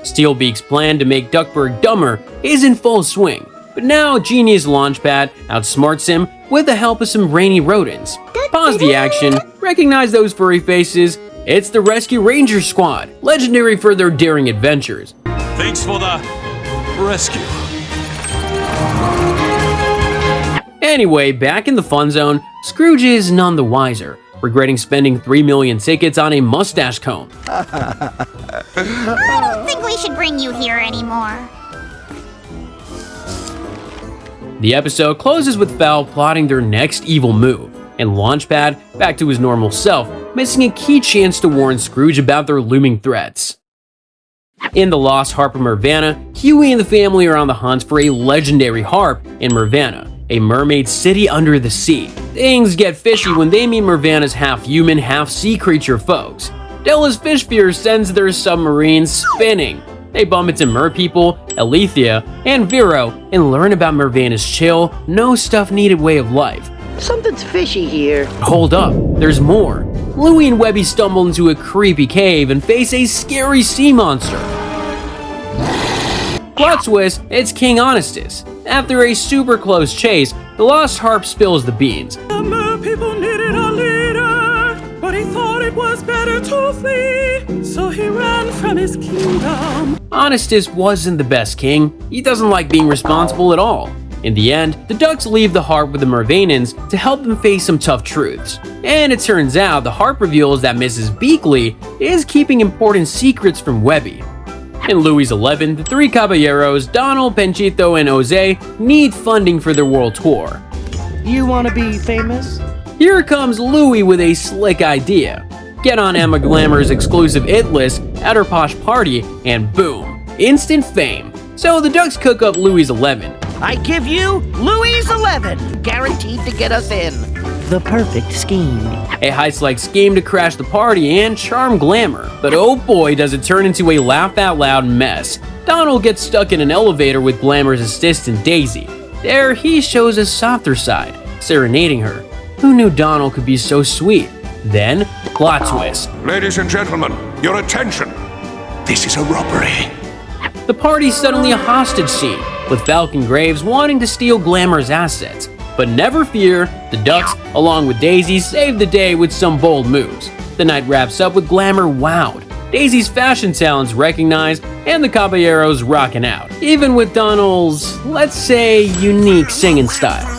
[SPEAKER 1] Steelbeak's plan to make Duckburg dumber is in full swing, but now genius Launchpad outsmarts him with the help of some brainy rodents. Pause the action, recognize those furry faces. It's the Rescue Ranger Squad, legendary for their daring adventures.
[SPEAKER 18] Thanks for the rescue.
[SPEAKER 1] Anyway, back in the fun zone, Scrooge is none the wiser, regretting spending 3 million tickets on a mustache comb.
[SPEAKER 3] I don't think we should bring you here anymore.
[SPEAKER 1] The episode closes with Foul plotting their next evil move, and Launchpad, back to his normal self, missing a key chance to warn Scrooge about their looming threats. In the lost harp of Mervana, Huey and the family are on the hunt for a legendary harp in Mervana, a mermaid city under the sea. Things get fishy when they meet Mervana's half-human, half-sea creature folks. Della's fish fear sends their submarine spinning. They bump into merpeople, Alethea, and Vero and learn about Mervana's chill, no-stuff-needed way of life.
[SPEAKER 19] Something's fishy here.
[SPEAKER 1] Hold up, there's more. Louie and Webby stumble into a creepy cave and face a scary sea monster. Plot twist, it's King Honestus. After a super close chase, the lost harp spills the beans.
[SPEAKER 5] The merpeople needed a leader, but he thought it was better to flee, so he ran from his kingdom.
[SPEAKER 1] Honestus wasn't the best king. He doesn't like being responsible at all. In the end, the Ducks leave the harp with the Mervanans to help them face some tough truths. And it turns out the harp reveals that Mrs. Beakley is keeping important secrets from Webby. In Louie's 11, the three caballeros, Donald, Panchito, and Jose, need funding for their world tour.
[SPEAKER 19] You want to be famous?
[SPEAKER 1] Here comes Louie with a slick idea. Get on Emma Glamour's exclusive It List at her posh party, and boom, instant fame. So the Ducks cook up Louie's 11.
[SPEAKER 19] I give you Louie's 11, guaranteed to get us in. The perfect scheme.
[SPEAKER 1] A heist-like scheme to crash the party and charm Glamour, but oh boy does it turn into a laugh-out-loud mess. Donald gets stuck in an elevator with Glamour's assistant Daisy. There he shows a softer side, serenading her. Who knew Donald could be so sweet? Then, plot twist.
[SPEAKER 18] Ladies and gentlemen, your attention. This is a robbery.
[SPEAKER 1] The party's suddenly a hostage scene, with Falcon Graves wanting to steal Glamour's assets. But never fear, the Ducks, along with Daisy, save the day with some bold moves. The night wraps up with Glamour wowed, Daisy's fashion talents recognized, and the Caballeros rocking out, even with Donald's, let's say, unique singing style.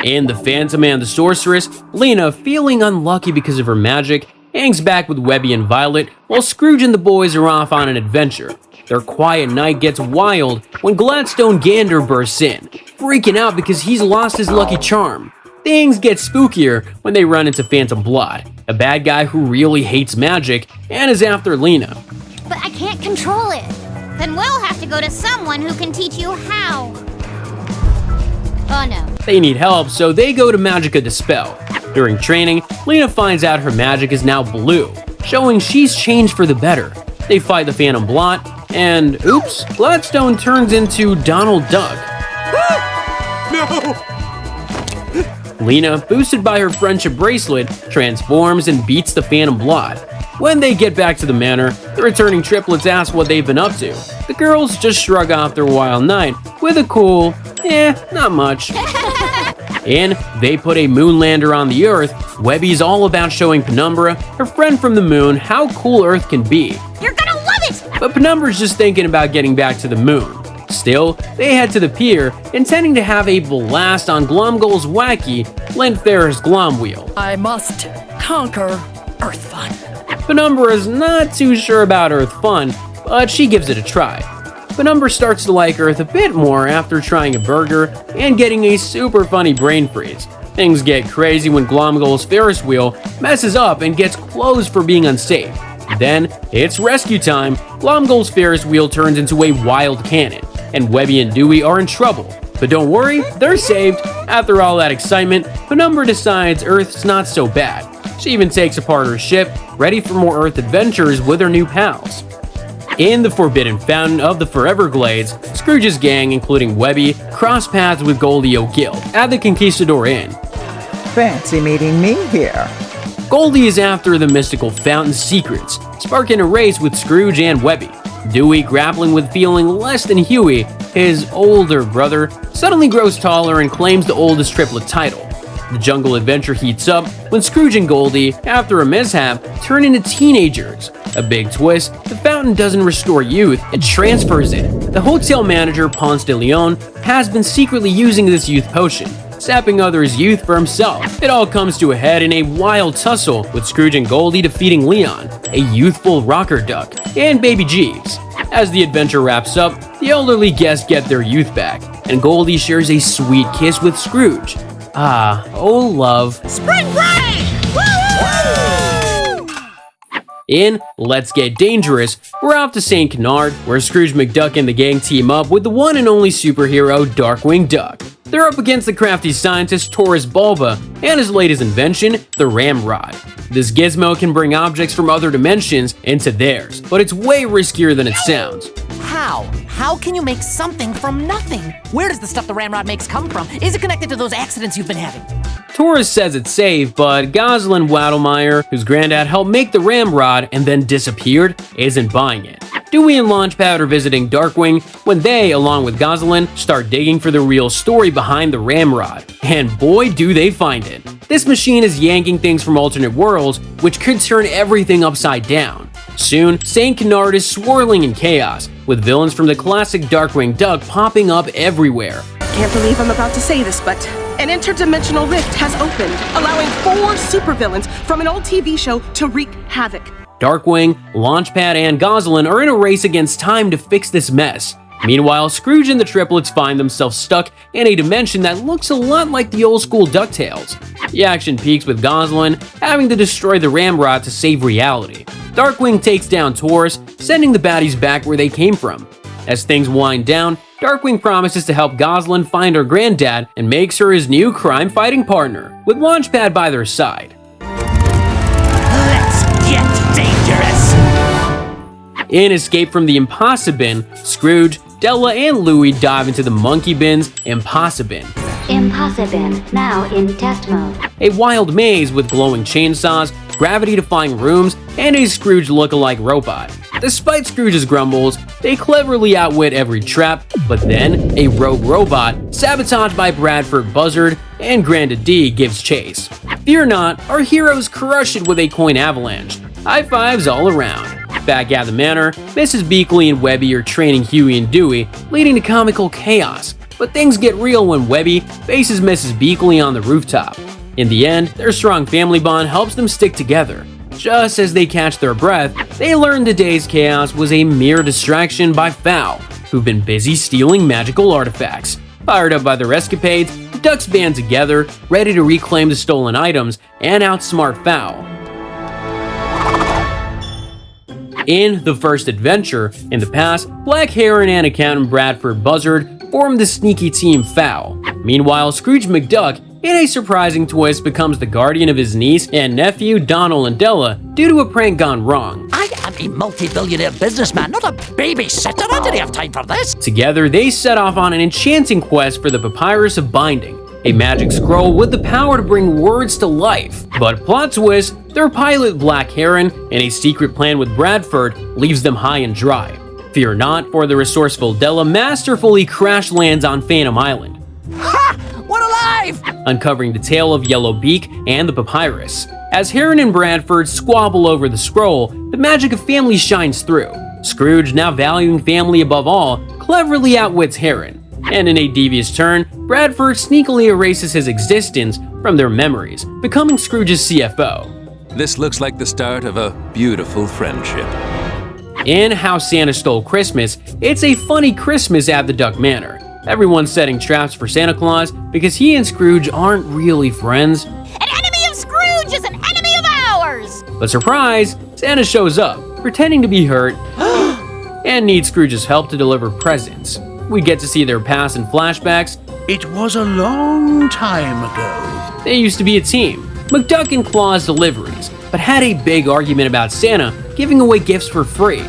[SPEAKER 1] In The Phantom and the Sorceress, Lena, feeling unlucky because of her magic, hangs back with Webby and Violet while Scrooge and the boys are off on an adventure. Their quiet night gets wild when Gladstone Gander bursts in, freaking out because he's lost his lucky charm. Things get spookier when they run into Phantom Blot, a bad guy who really hates magic and is after Lena.
[SPEAKER 3] But I can't control it. Then we'll have to go to someone who can teach you how. Oh no.
[SPEAKER 1] They need help, so they go to Magica Dispel. During training, Lena finds out her magic is now blue, showing she's changed for the better. They fight the Phantom Blot, and oops, Gladstone turns into Donald Duck.
[SPEAKER 5] No!
[SPEAKER 1] Lena, boosted by her friendship bracelet, transforms and beats the Phantom Blot. When they get back to the manor, the returning triplets ask what they've been up to. The girls just shrug off their wild night with a cool, not much. And they put a moonlander on the Earth. Webby's all about showing Penumbra, her friend from the moon, how cool Earth can be.
[SPEAKER 3] You're gonna love it!
[SPEAKER 1] But Penumbra's just thinking about getting back to the moon. Still, they head to the pier, intending to have a blast on Glomgoal's wacky Lent Ferris Glom wheel.
[SPEAKER 14] I must conquer Earth Fun.
[SPEAKER 1] Penumbra's not too sure about Earth Fun, but she gives it a try. Penumbra starts to like Earth a bit more after trying a burger and getting a super funny brain freeze. Things get crazy when Glomgold's Ferris wheel messes up and gets closed for being unsafe. Then, it's rescue time. Glomgold's Ferris wheel turns into a wild cannon, and Webby and Dewey are in trouble. But don't worry, they're saved. After all that excitement, Penumbra decides Earth's not so bad. She even takes apart her ship, ready for more Earth adventures with her new pals. In the Forbidden Fountain of the Foreverglades, Scrooge's gang, including Webby, cross paths with Goldie O'Gill at the Conquistador Inn.
[SPEAKER 20] Fancy meeting me here.
[SPEAKER 1] Goldie is after the mystical fountain's secrets, sparking a race with Scrooge and Webby. Dewey, grappling with feeling less than Huey, his older brother, suddenly grows taller and claims the oldest triplet title. The jungle adventure heats up when Scrooge and Goldie, after a mishap, turn into teenagers. A big twist, the fountain doesn't restore youth, it transfers it. The hotel manager, Ponce de Leon, has been secretly using this youth potion, sapping others' youth for himself. It all comes to a head in a wild tussle, with Scrooge and Goldie defeating Leon, a youthful rocker duck, and Baby Jeeves. As the adventure wraps up, the elderly guests get their youth back, and Goldie shares a sweet kiss with Scrooge. Ah, oh love.
[SPEAKER 3] Spring break! Woo!
[SPEAKER 1] In Let's Get Dangerous, we're off to St. Canard, where Scrooge McDuck and the gang team up with the one and only superhero Darkwing Duck. They're up against the crafty scientist Taurus Bulba and his latest invention, the Ramrod. This gizmo can bring objects from other dimensions into theirs, but it's way riskier than it sounds.
[SPEAKER 6] How? How can you make something from nothing? Where does the stuff the Ramrod makes come from? Is it connected to those accidents you've been having?
[SPEAKER 1] Taurus says it's safe, but Gosling Waddlemeyer, whose granddad helped make the Ramrod and then disappeared, isn't buying it. Dewey and Launchpad are visiting Darkwing when they, along with Gosling, start digging for the real story behind the Ramrod. And boy, do they find it. This machine is yanking things from alternate worlds, which could turn everything upside down. Soon, St. Canard is swirling in chaos, with villains from the classic Darkwing Duck popping up everywhere.
[SPEAKER 21] Can't believe I'm about to say this, but an interdimensional rift has opened, allowing 4 supervillains from an old TV show to wreak havoc.
[SPEAKER 1] Darkwing, Launchpad, and Gosling are in a race against time to fix this mess. Meanwhile, Scrooge and the triplets find themselves stuck in a dimension that looks a lot like the old school DuckTales. The action peaks with Gosling having to destroy the Ramrod to save reality. Darkwing takes down Taurus, sending the baddies back where they came from. As things wind down, Darkwing promises to help Gosling find her granddad and makes her his new crime-fighting partner, with Launchpad by their side.
[SPEAKER 5] Let's get dangerous!
[SPEAKER 1] In Escape from the Impossibin, Scrooge, Della, and Louie dive into the Monkey Bin's Impossibin.
[SPEAKER 22] Impossibin, now in test mode.
[SPEAKER 1] A wild maze with glowing chainsaws, gravity-defying rooms, and a Scrooge look-alike robot. Despite Scrooge's grumbles, they cleverly outwit every trap, but then a rogue robot, sabotaged by Bradford Buzzard and Granda D, gives chase. Fear not, our heroes crush it with a coin avalanche. High fives all around. Back at the manor, Mrs. Beakley and Webby are training Huey and Dewey, leading to comical chaos. But things get real when Webby faces Mrs. Beakley on the rooftop. In the end, their strong family bond helps them stick together. Just as they catch their breath, they learn the day's chaos was a mere distraction by Fowl, who've been busy stealing magical artifacts. Fired up by their escapades, the Ducks band together, ready to reclaim the stolen items and outsmart Fowl. In the first adventure, in the past, Black Heron and accountant Bradford Buzzard formed the sneaky team Fowl. Meanwhile, Scrooge McDuck, in a surprising twist, becomes the guardian of his niece and nephew Donald and Della due to a prank gone wrong.
[SPEAKER 6] I am a multi-billionaire businessman, not a babysitter. I didn't have time for this.
[SPEAKER 1] Together, they set off on an enchanting quest for the Papyrus of Binding, a magic scroll with the power to bring words to life. But plot twist, their pilot Black Heron and a secret plan with Bradford leaves them high and dry. Fear not, for the resourceful Della masterfully crash lands on Phantom Island.
[SPEAKER 6] Ha! We're alive!
[SPEAKER 1] Uncovering the tale of Yellow Beak and the Papyrus. As Heron and Bradford squabble over the scroll, the magic of family shines through. Scrooge, now valuing family above all, cleverly outwits Heron. And in a devious turn, Bradford sneakily erases his existence from their memories, becoming Scrooge's CFO.
[SPEAKER 23] This looks like the start of a beautiful friendship.
[SPEAKER 1] In How Santa Stole Christmas, it's a funny Christmas at the Duck Manor. Everyone's setting traps for Santa Claus because he and Scrooge aren't really friends.
[SPEAKER 3] An enemy of Scrooge is an enemy of ours!
[SPEAKER 1] But surprise, Santa shows up, pretending to be hurt, and needs Scrooge's help to deliver presents. We get to see their past in flashbacks.
[SPEAKER 7] It was a long time ago.
[SPEAKER 1] They used to be a team, McDuck and Claus Deliveries, but had a big argument about Santa giving away gifts for free.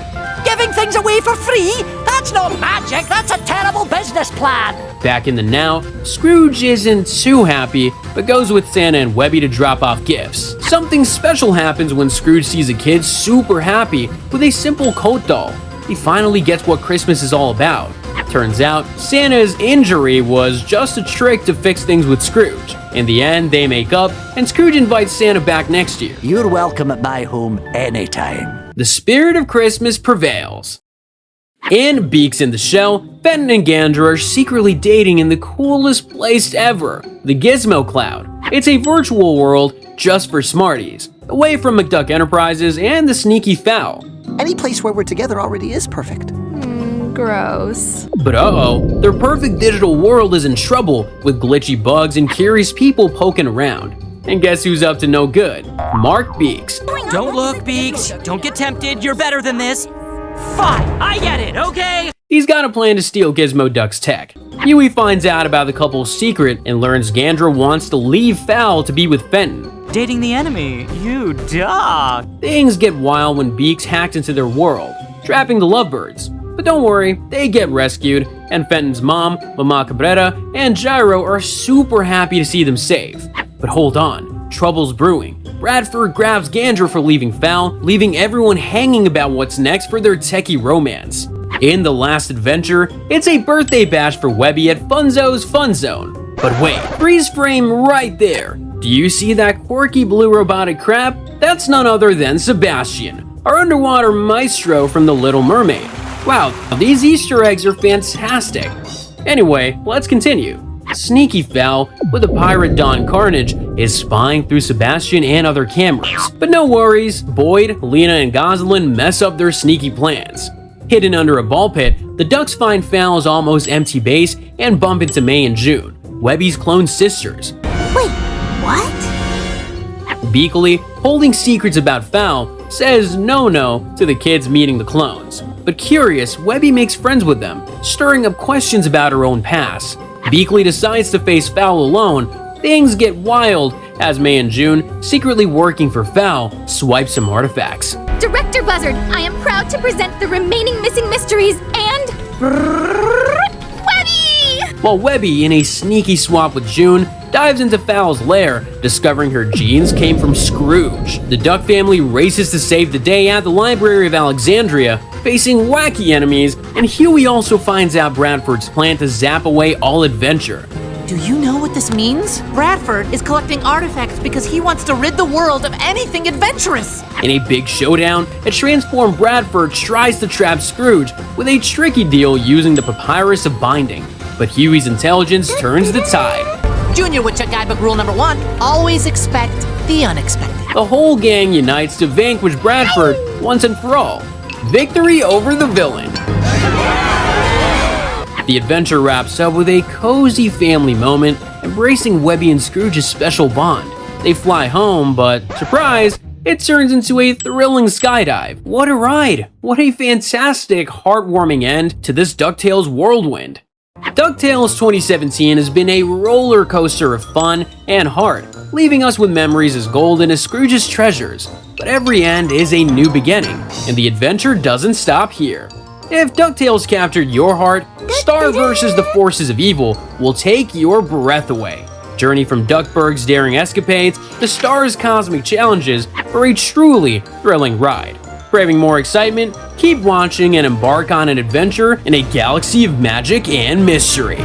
[SPEAKER 6] Giving things away for free? That's not magic, that's a terrible business plan!
[SPEAKER 1] Back in the now, Scrooge isn't too happy, but goes with Santa and Webby to drop off gifts. Something special happens when Scrooge sees a kid super happy with a simple coat doll. He finally gets what Christmas is all about. Turns out, Santa's injury was just a trick to fix things with Scrooge. In the end, they make up, and Scrooge invites Santa back next year.
[SPEAKER 19] You're welcome at my home anytime.
[SPEAKER 1] The spirit of Christmas prevails. In Beaks in the Shell, Fenton and Gandra are secretly dating in the coolest place ever, the Gizmo Cloud. It's a virtual world just for smarties, away from McDuck Enterprises and the sneaky fowl.
[SPEAKER 19] Any place where we're together already is perfect.
[SPEAKER 13] Gross.
[SPEAKER 1] But uh-oh, their perfect digital world is in trouble with glitchy bugs and curious people poking around. And guess who's up to no good? Mark Beaks.
[SPEAKER 6] Don't look, Beaks. Don't get tempted. You're better than this. Fine, I get it, okay?
[SPEAKER 1] He's got a plan to steal Gizmo Duck's tech. Huey finds out about the couple's secret and learns Gandra wants to leave Fowl to be with Fenton.
[SPEAKER 6] Dating the enemy, you duck.
[SPEAKER 1] Things get wild when Beaks hacked into their world, trapping the lovebirds. But don't worry, they get rescued, and Fenton's mom, Mama Cabrera, and Gyro are super happy to see them safe. But hold on, trouble's brewing. Bradford grabs Gandra for leaving Fowl, leaving everyone hanging about what's next for their techie romance. In the last adventure, it's a birthday bash for Webby at Funzo's Fun Zone. But wait, freeze frame right there. Do you see that quirky blue robotic crab? That's none other than Sebastian, our underwater maestro from The Little Mermaid. Wow, these Easter eggs are fantastic. Anyway, let's continue. Sneaky Fowl, with a pirate Don Carnage, is spying through Sebastian and other cameras. But no worries, Boyd, Lena, and Gosalyn mess up their sneaky plans. Hidden under a ball pit, the Ducks find Fowl's almost empty base and bump into May and June, Webby's clone sisters.
[SPEAKER 3] Wait, what?
[SPEAKER 1] Beakley, holding secrets about Fowl, says no to the kids meeting the clones. But curious, Webby makes friends with them, stirring up questions about her own past. Beakley decides to face Fowl alone. Things get wild as May and June, secretly working for Fowl, swipe some artifacts.
[SPEAKER 2] Director Buzzard, I am proud to present the remaining missing mysteries and... Webby!
[SPEAKER 1] While Webby, in a sneaky swap with June, dives into Fowl's lair, discovering her genes came from Scrooge. The Duck family races to save the day at the Library of Alexandria, facing wacky enemies, and Huey also finds out Bradford's plan to zap away all adventure.
[SPEAKER 6] Do you know what this means? Bradford is collecting artifacts because he wants to rid the world of anything adventurous.
[SPEAKER 1] In a big showdown, a transformed Bradford tries to trap Scrooge with a tricky deal using the Papyrus of Binding. But Huey's intelligence turns the tide.
[SPEAKER 6] Junior Woodchuck Guidebook rule number 1, always expect the unexpected.
[SPEAKER 1] The whole gang unites to vanquish Bradford once and for all. Victory over the villain. The adventure wraps up with a cozy family moment, embracing Webby and Scrooge's special bond. They fly home, but surprise, it turns into a thrilling skydive. What a ride! What a fantastic, heartwarming end to this DuckTales whirlwind. DuckTales 2017 has been a roller coaster of fun and heart, leaving us with memories as golden as Scrooge's treasures. But every end is a new beginning, and the adventure doesn't stop here. If DuckTales captured your heart, Star vs. the forces of evil will take your breath away. Journey from Duckburg's daring escapades to Star's cosmic challenges for a truly thrilling ride. Craving more excitement? Keep watching and embark on an adventure in a galaxy of magic and mystery.